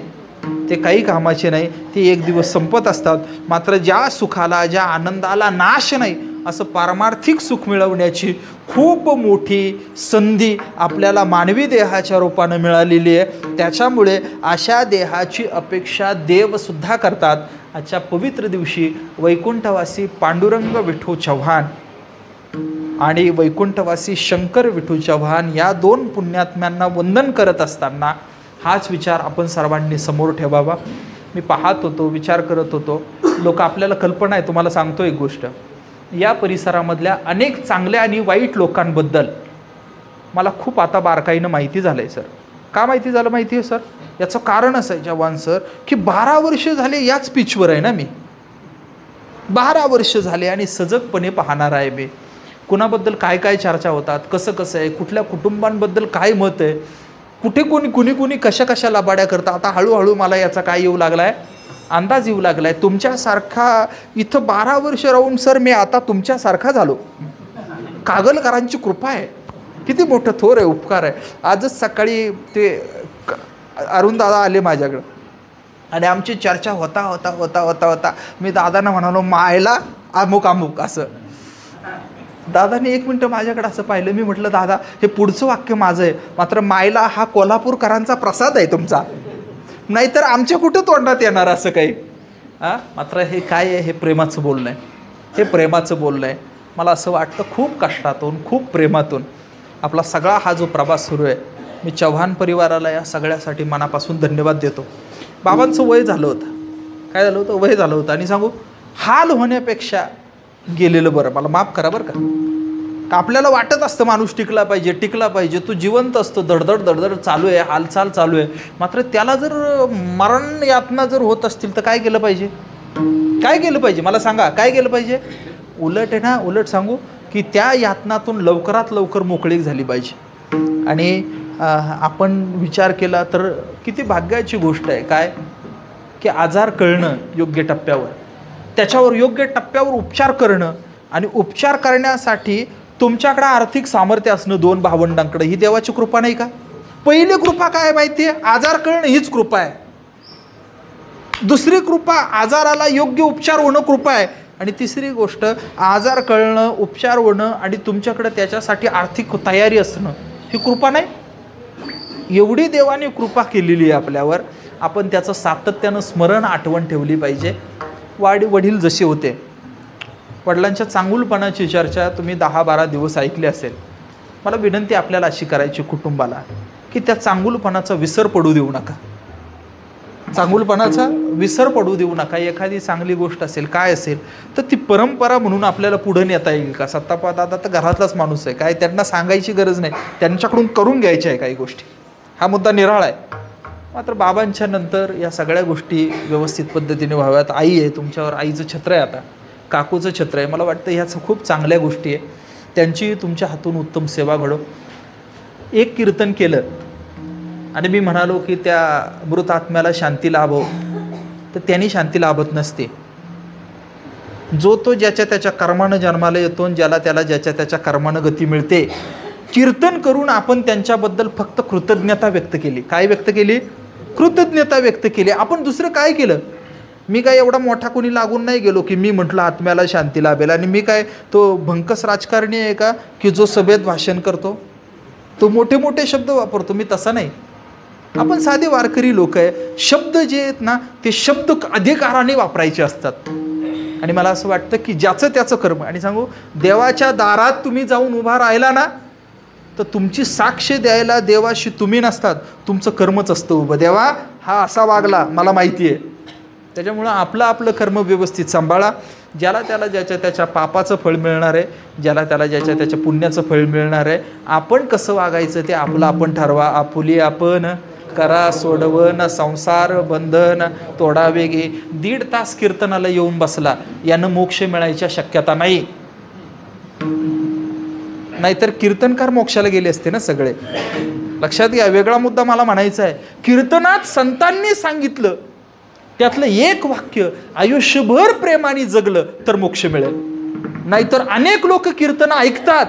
ते काही कामाचे नाही, ते एक दिवस संपत असतात. मात्र ज्या सुखाला, ज्या आनंदाला नाश नाही असं पारमार्थिक सुख मिळवण्याची खूप मोठी संधी आपल्याला मानवी देहाच्या रूपानं मिळालेली आहे. त्याच्यामुळे अशा देहाची अपेक्षा देवसुद्धा करतात. आजच्या पवित्र दिवशी वैकुंठवासी पांडुरंग विठू चव्हाण आणि वैकुंठवासी शंकर विठू चव्हाण या 2 पुण्यात्म्यांना वंदन करत असताना हाच विचार आपण सर्वांनी समोर ठेवावा. मी पाहत होतो, विचार करत होतो, लोक, आपल्याला कल्पना आहे, तुम्हाला सांगतो एक गोष्ट, या परिसरामधल्या अनेक चांगल्या आणि वाईट लोकांबद्दल मला खूप आता बारकाईनं माहिती झालं आहे सर. का माहिती झालं माहिती आहे सर? याचं कारण असं आहे जवान सर की 12 वर्ष झाले याच पिचवर आहे ना मी. 12 वर्ष झाले आणि सजगपणे पाहणार आहे मी. कुणाबद्दल काय काय चर्चा होतात, कसं आहे, कुठल्या कुटुंबांबद्दल काय मत आहे, कुठे कुणी कशा लबाड्या करतात. आता हळूहळू मला याचा काय येऊ लागला आहे, अंदाज येऊ लागलाय तुमच्यासारखा इथं 12 वर्ष राहून सर मी आता तुमच्यासारखा झालो. कागलकरांची कृपा आहे. किती मोठं थोर आहे, उपकार आहे. आजच सकाळी ते अरुणदादा आले माझ्याकडं आणि आमची चर्चा होता होता होता होता होता मी दादांना म्हणालो मायला अमुक अमुक असं. दादाने 1 मिनटं माझ्याकडे असं पाहिलं. मी म्हटलं दादा हे पुढचं वाक्य माझं आहे, मात्र मायला हा कोल्हापूरकरांचा प्रसाद आहे तुमचा, नाहीतर आमच्या कुठं तोंडात येणार असं काही. मात्र हे काय आहे, हे प्रेमाचं बोलणं आहे. हे प्रेमाचं बोलणं आहे. मला असं वाटतं खूप कष्टातून खूप प्रेमातून आपला सगळा हा जो प्रवास सुरू आहे. मी चव्हाण परिवाराला या सगळ्यासाठी मनापासून धन्यवाद देतो. बाबांचं वय झालं होतं, काय झालं होतं, वय झालं होतं आणि सांगू हाल होण्यापेक्षा गेलेलं बरं. मला माफ करा बरं का आपल्याला वाटत असतं माणूस टिकला पाहिजे टिकला पाहिजे. तो जिवंत असतो, धडधड धडधड चालू आहे, हालचाल चालू आहे. मात्र त्याला जर मरण यातना जर होत असतील तर काय केलं पाहिजे, काय केलं पाहिजे मला सांगा, काय केलं पाहिजे. उलट आहे ना, उलट सांगू की त्या यातनातून लवकरात लवकर मोकळीक झाली पाहिजे. आणि आपण विचार केला तर किती भाग्याची गोष्ट आहे काय की आजार कळणं योग्य टप्प्यावर, त्याच्यावर योग्य टप्प्यावर उपचार करणं आणि उपचार करण्यासाठी तुमच्याकडे आर्थिक सामर्थ्य असणं 2 भावंडांकडे, ही देवाची कृपा नाही का. पहिली कृपा काय माहिती आहे, आजार कळणं हीच कृपा आहे. दुसरी कृपा आजाराला योग्य उपचार होणं कृपा आहे. आणि तिसरी गोष्ट आजार कळणं, उपचार होणं आणि तुमच्याकडे त्याच्यासाठी आर्थिक तयारी असणं ही कृपा नाही. एवढी देवाने कृपा केलेली आहे आपल्यावर, आपण त्याचं सातत्यानं स्मरण आठवण ठेवली पाहिजे. वडील जसे होते, वडिलांच्या चांगुलपणाची चर्चा तुम्ही 10-12 दिवस ऐकली असेल. मला विनंती आपल्याला अशी करायची कुटुंबाला की त्या चांगुलपणाचा विसर पडू देऊ नका. चांगुलपणाचा विसर पडू देऊ नका. एखादी चांगली गोष्ट असेल काय असेल तर ती परंपरा म्हणून आपल्याला पुढे नेता येईल का. सत्तापा दादा तर घरातलाच माणूस आहे, काय त्यांना सांगायची गरज नाही, त्यांच्याकडून करून घ्यायच्या आहे काही गोष्टी. हा मुद्दा निराळा आहे. मात्र बाबांच्या नंतर या सगळ्या गोष्टी व्यवस्थित पद्धतीने व्हाव्यात. आई आहे तुमच्यावर, आईचं छत्र आहे, आता काकूचं छत्र आहे. मला वाटतं ह्याचं खूप चांगल्या गोष्टी आहे. त्यांची तुमच्या हातून उत्तम सेवा घडो. एक कीर्तन केलं आणि मी म्हणालो की त्या मृत आत्म्याला शांती लाभो, तर त्यांनी शांती लाभत नसते. जो तो ज्याच्या त्याच्या कर्मानं जन्माला येतो आणि ज्याला त्याला ज्याच्या त्याच्या कर्मानं गती मिळते. कीर्तन करून आपण त्यांच्याबद्दल फक्त कृतज्ञता व्यक्त केली. काय व्यक्त केली, कृतज्ञता व्यक्त केली. आपण दुसरं काय केलं. मी काय एवढा मोठा कोणी लागून नाही गेलो की मी म्हटलं आत्म्याला शांती लाभेल. आणि मी काय तो भंकस राजकारणी आहे का की जो सभेत भाषण करतो, तो मोठे मोठे शब्द वापरतो. मी तसा नाही. आपण साधे वारकरी लोक आहे. शब्द जे आहेत ना ते शब्द अधिकाराने वापरायचे असतात. आणि मला असं वाटतं की ज्याचं त्याचं कर्म. आणि सांगू देवाच्या दारात तुम्ही जाऊन उभा राहिला ना तर तुमची साक्ष द्यायला देवाशी तुम्ही नसतात, तुमचं कर्मच असतं उभं. देवा हा असा वागला मला माहिती आहे. त्याच्यामुळं आपलं कर्म व्यवस्थित सांभाळा. ज्याला त्याला ज्याच्या त्याच्या पापाचं फळ मिळणार आहे, ज्याला त्याला ज्याच्या त्याच्या पुण्याचं फळ मिळणार आहे. आपण कसं वागायचं ते आपलं आपण ठरवा. आपुली आपण करा सोडवण, संसार बंधन तोडावे गे. 1.5 तास कीर्तनाला येऊन बसला, यानं मोक्ष मिळायच्या शक्यता नाही. नाहीतर कीर्तनकार मोक्षाला गेले असते ना सगळे. लक्षात घ्या. वेगळा मुद्दा मला म्हणायचा आहे. कीर्तनात संतांनी सांगितलं त्यातलं एक वाक्य आयुष्यभर प्रेमाने जगलं तर मोक्ष मिळेल. नाहीतर अनेक लोक कीर्तन ऐकतात,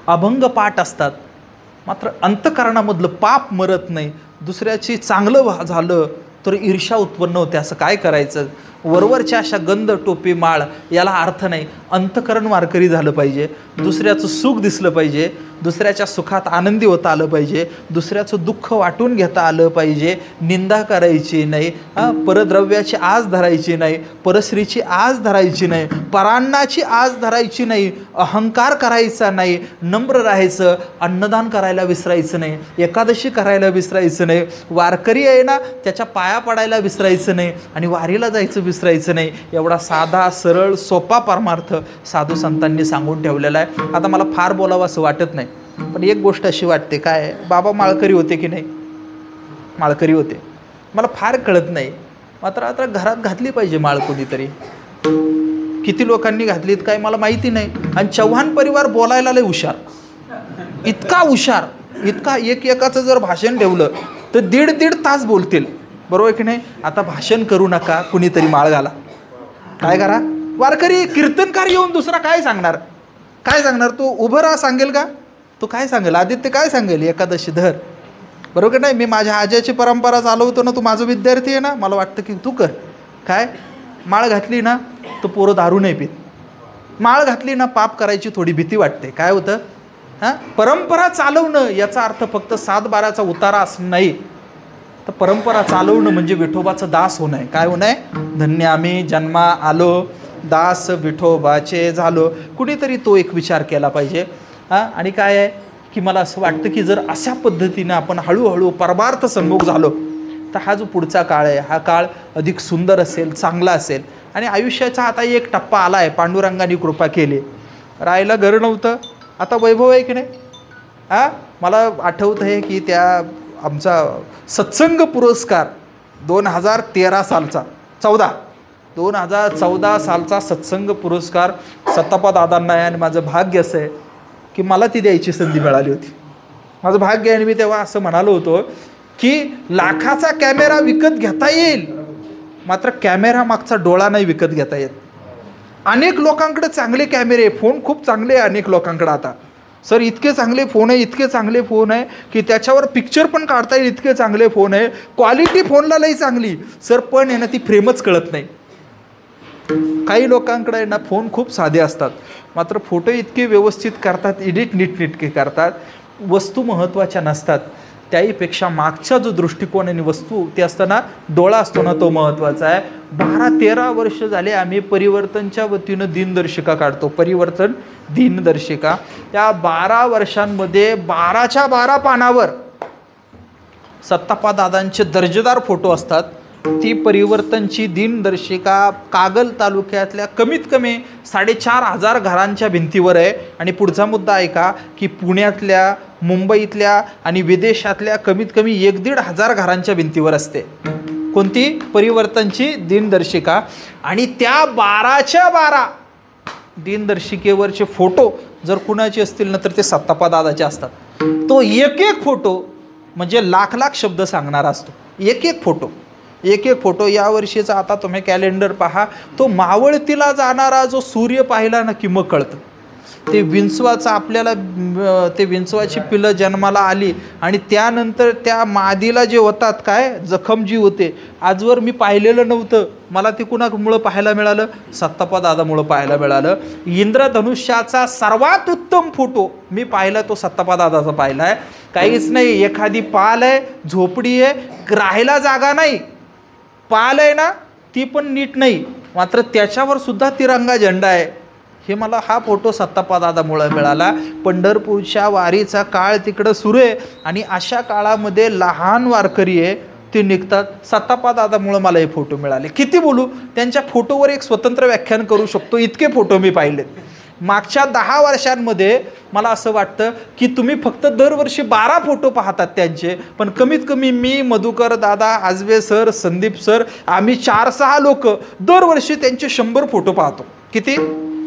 अभंग पाठ असतात, मात्र अंतःकरणामधलं पाप मरत नाही. दुसऱ्याची चांगलं झालं तर ईर्ष्या उत्पन्न होते. असं काय करायचं. वरवरच्या अशा गंध टोपी माळ याला अर्थ नाही. अंतःकरण वारकरी झालं पाहिजे. दुसऱ्याचं सुख दिसलं पाहिजे, दुसऱ्याच्या सुखात आनंदी होता आलं पाहिजे, दुसऱ्याचं दुःख वाटून घेता आलं पाहिजे. निंदा करायची नाही, परद्रव्याची आस धरायची नाही, परश्रीची आस धरायची नाही, परान्नाची आस धरायची नाही, अहंकार करायचा नाही, नम्र राहायचं, अन्नदान करायला विसरायचं नाही, एकादशी करायला विसरायचं नाही, वारकरी आहे ना त्याच्या पाया पडायला विसरायचं नाही आणि वारीला जायचं विसरायचं नाही. एवढा साधा सरळ सोपा परमार्थ साधू संतांनी सांगून ठेवलेला आहे. आता मला फार बोलावं असं वाटत नाही, पण एक गोष्ट अशी वाटते. काय बाबा माळकरी होते की नाही, माळकरी होते. मला फार कळत नाही, मात्र आता घरात घातली पाहिजे माळ कोणीतरी. किती लोकांनी घातलीत काय मला माहिती नाही. आणि चव्हाण परिवार बोलायला लय हुशार, इतका हुशार, इतका एकाचं जर भाषण ठेवलं तर 1.5 तास बोलतील. बरोबर की नाही. आता भाषण करू नका, कुणीतरी माळ घाला. काय करा, वारकरी कीर्तनकार येऊन दुसरा काय सांगणार, काय सांगणार. तू उभं राहा सांगेल का, तू काय सांगेल, आदित्य काय सांगेल, एकादशी धर. बरोबर की नाही. मी माझ्या आज्याची परंपरा चालवतो ना, तू माझा विद्यार्थी आहे ना, मला वाटतं की तू कर. काय माळ घातली ना तर पोरं दारू नाही पित, माळ घातली ना पाप करायची थोडी भीती वाटते. काय होतं, हां, परंपरा चालवणं याचा अर्थ फक्त 7-12चा उतारा असं नाही, तर परंपरा चालवणं म्हणजे विठोबाचं दास होणं आहे. काय होणं आहे, धन्य आम्ही जन्मा आलो, दास विठोबाचे झालो. कुणीतरी तो एक विचार केला पाहिजे. हां, आणि काय आहे की मला असं वाटतं की जर अशा पद्धतीनं आपण हळूहळू परमार्थ सन्मुख झालो तर हा जो पुढचा काळ आहे हा काळ अधिक सुंदर असेल, चांगला असेल. आणि आयुष्याचा आता एक टप्पा आला आहे, पांडुरंगाने कृपा केली. राहायला घर नव्हतं, आता वैभव आहे की नाही. हां, मला आठवतं आहे की त्या आमचा सत्संग पुरस्कार 2013 सालचा 2014 सालचा सत्संग पुरस्कार सत्तापा दादांना आहे. आणि माझं भाग्य असं आहे की मला ती द्यायची संधी मिळाली होती. माझं भाग्य आहे. आणि मी तेव्हा असं म्हणालो होतो की लाखाचा कॅमेरा विकत घेता येईल, मात्र कॅमेरा मागचा डोळा नाही विकत घेता येत. अनेक लोकांकडे चांगले कॅमेरे, फोन खूप चांगले आहे अनेक लोकांकडे. आता सर इतके चांगले फोन आहे, इतके चांगले फोन आहे की त्याच्यावर पिक्चर पण काढता येईल, इतके चांगले फोन आहे. क्वालिटी फोनला लई चांगली सर, पण आहे ना ती फ्रेमच कळत नाही. काही लोकांकडे ना फोन खूप साधे असतात, मात्र फोटो इतके व्यवस्थित करतात, एडिट नीटनेटके करतात, वस्तू महत्त्वाच्या नसतात. त्याहीपेक्षा मागचा जो दृष्टिकोन आणि वस्तू ते असताना डोळा असतो ना, तो महत्त्वाचा आहे. 12-13 वर्ष झाले आम्ही परिवर्तनच्या वतीनं दिनदर्शिका काढतो, परिवर्तन दिनदर्शिका. त्या 12 वर्षांमध्ये 12च्या 12 पानावर सत्तापा दादांचे दर्जेदार फोटो असतात. ती परिवर्तनची दिनदर्शिका कागल तालुक्यातल्या कमीत कमी 4,500 घरांच्या भिंतीवर आहे. आणि पुढचा मुद्दा ऐका की पुण्यातल्या, मुंबईतल्या आणि विदेशातल्या कमीत कमी 1,500 घरांच्या भिंतीवर असते. कोणती, परिवर्तनची दिनदर्शिका. आणि त्या 12च्या 12 दिनदर्शिकेवरचे फोटो जर कुणाचे असतील ना तर ते सत्तापा दादाचे असतात. तो एक फोटो म्हणजे लाख शब्द सांगणारा असतो. एक फोटो. यावर्षीचा आता तुम्ही कॅलेंडर पहा, तो मावळतीला जाणारा जो सूर्य पाहिला ना की मग कळतं. ते विंचवाचं आपल्याला, ते विंचवाची पिलं जन्माला आली आणि त्यानंतर त्या मादीला जे होतात, काय जखम जी होते, आजवर मी पाहिलेलं नव्हतं. मला ते कुणामुळं पाहायला मिळालं, सत्तापा दादामुळं पाहायला मिळालं. इंद्रधनुष्याचा सर्वात उत्तम फोटो मी पाहिला तो सत्तापा दादाचा पाहिला आहे. काहीच नाही, एखादी पाल आहे, झोपडी आहे, राहायला जागा नाही, पाल आहे ना ती पण नीट नाही, मात्र त्याच्यावर सुद्धा तिरंगा झेंडा आहे. हे मला हा फोटो सत्तापा दादामुळे मिळाला. पंढरपूरच्या वारीचा काळ तिकडं सुरू आहे आणि अशा काळामध्ये लहान वारकरी आहे ते निघतात. सत्तापा दादामुळे मला हे फोटो मिळाले. किती बोलू, त्यांच्या फोटोवर एक स्वतंत्र व्याख्यान करू शकतो, इतके फोटो मी पाहिलेत. मागच्या 10 वर्षांमध्ये मला असं वाटतं की तुम्ही फक्त दरवर्षी 12 फोटो पाहतात त्यांचे, पण कमीत कमी मी, मधुकर दादा, आजबे सर, संदीप सर, आम्ही 4-6 लोक दरवर्षी त्यांचे 100 फोटो पाहतो. किती,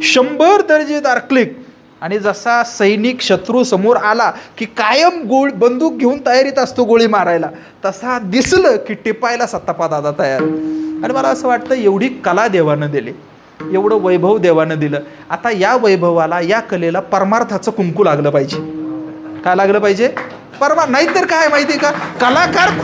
100 दर्जेदार क्लिक. आणि जसा सैनिक शत्रू समोर आला की कायम बंदूक घेऊन तयारीत असतो गोळी मारायला, तसा दिसलं की टिपायला सत्तापा दादा तयार. आणि मला असं वाटतं एवढी कला देवानं दिली, एवढं वैभव देवानं दिलं. आता या वैभवाला, या कलेला परमार्थाचं कुंकू लागलं पाहिजे. काय लागलं पाहिजे, नाहीतर काय माहिती आहे का, कलाकार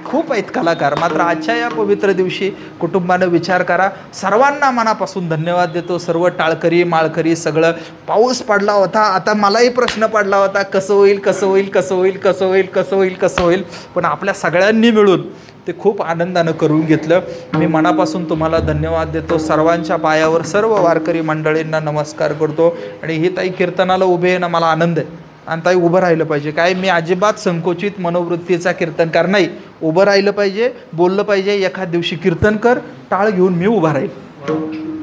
खूप आहेत कलाकार. मात्र आजच्या या पवित्र दिवशी कुटुंबानं विचार करा. सर्वांना मनापासून धन्यवाद देतो. सर्व टाळकरी माळकरी सगळं. पाऊस पडला होता, आता मलाही प्रश्न पडला होता कसं होईल. पण आपल्या सगळ्यांनी मिळून ते खूप आनंदानं करून घेतलं. मी मनापासून तुम्हाला धन्यवाद देतो. सर्वांच्या पायावर सर्व वारकरी मंडळींना नमस्कार करतो. आणि ही ताई कीर्तनाला उभे आहे ना, मला आनंद आहे. आणि ताई उभं राहिलं पाहिजे. काय, मी अजिबात संकोचित मनोवृत्तीचा कीर्तनकार नाही. उभं राहिलं पाहिजे, बोललं पाहिजे. एखाद दिवशी कीर्तन कर, टाळ घेऊन मी उभा राहील.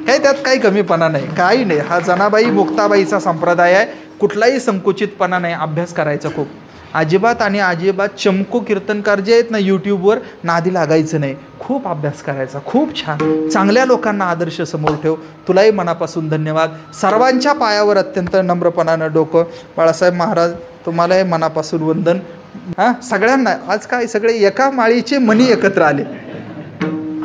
काय त्यात काही कमीपणा नाही, काही नाही. हा जनाबाई मुक्ताबाईचा संप्रदाय आहे. कुठलाही संकुचितपणा नाही. अभ्यास करायचा खूप, अजिबात चमको कीर्तनकार जे आहेत ना यूट्यूबवर, नादी लागायचं नाही. खूप अभ्यास करायचा, खूप छान चांगल्या लोकांना आदर्श समोर ठेव. तुलाही मनापासून धन्यवाद. सर्वांच्या पायावर अत्यंत नम्रपणानं डोकं. बाळासाहेब महाराज तुम्हालाही मनापासून वंदन. हां, सगळ्यांना आज काय सगळे एका माळीचे मणी एकत्र आले.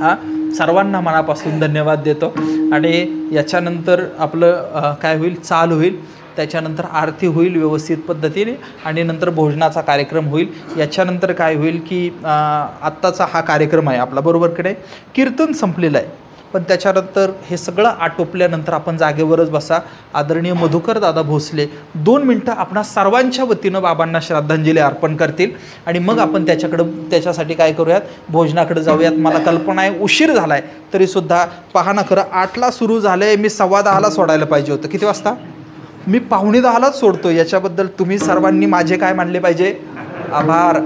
हां, सर्वांना मनापासून धन्यवाद देतो. आणि याच्यानंतर आपलं काय होईल, चाल होईल, त्याच्यानंतर आरती होईल व्यवस्थित पद्धतीने आणि नंतर भोजनाचा कार्यक्रम होईल. याच्यानंतर काय होईल की आत्ताचा हा कार्यक्रम आहे आपला बरोबरकडे कीर्तन संपलेलं आहे, पण त्याच्यानंतर हे सगळं आटोपल्यानंतर आपण जागेवरच बसा. आदरणीय मधुकर दादा भोसले 2 मिनटं आपणा सर्वांच्या वतीनं बाबांना श्रद्धांजली अर्पण करतील आणि मग आपण त्याच्यासाठी काय करूयात, भोजनाकडे जाऊयात. मला कल्पना आहे उशीर झाला आहे तरीसुद्धा पहा ना, खरं 8ला सुरू झालं आहे, मी 10:15ला सोडायला पाहिजे होतं. किती वाजता? मी 9:45लाच सोडतो. याच्याबद्दल तुम्ही सर्वांनी माझे काय मानले पाहिजे, आभार.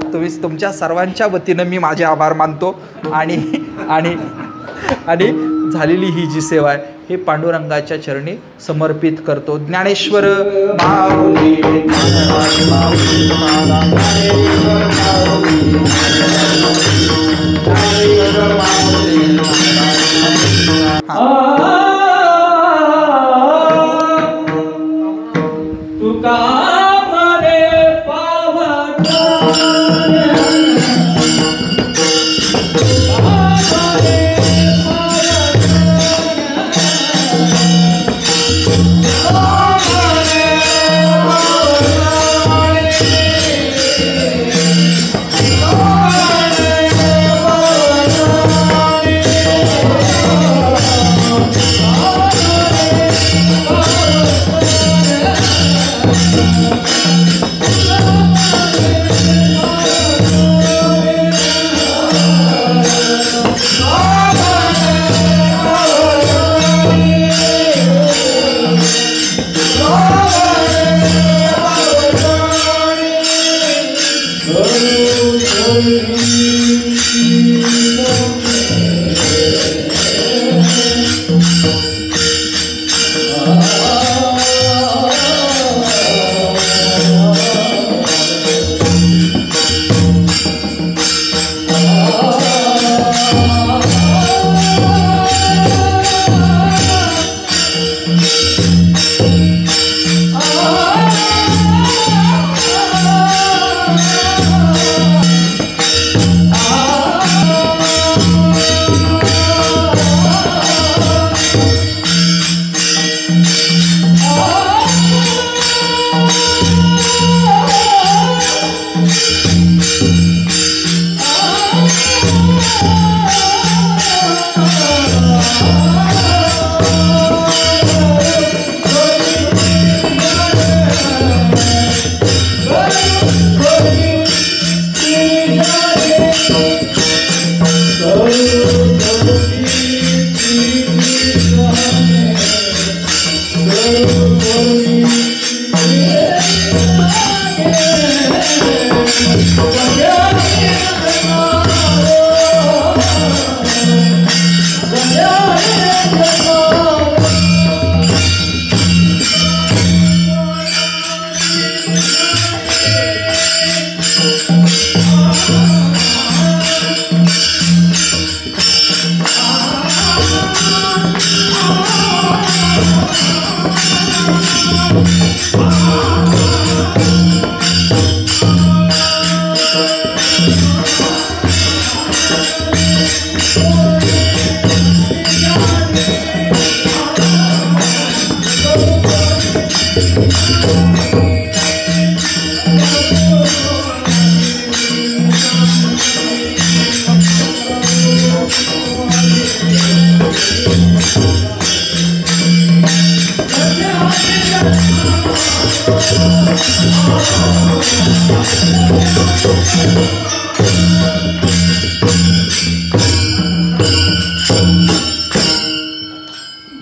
तुमच्या सर्वांच्या वतीनं मी माझे आभार मानतो. आणि आणि आणि झालेली ही जी सेवा आहे हे पांडुरंगाच्या चरणी समर्पित करतो. ज्ञानेश्वर माऊली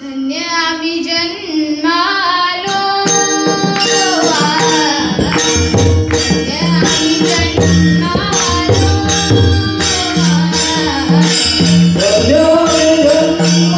धन्य आम्ही जन्मालो, धन्य आम्ही जन्मालो, धन्य आम्ही जन्मालो.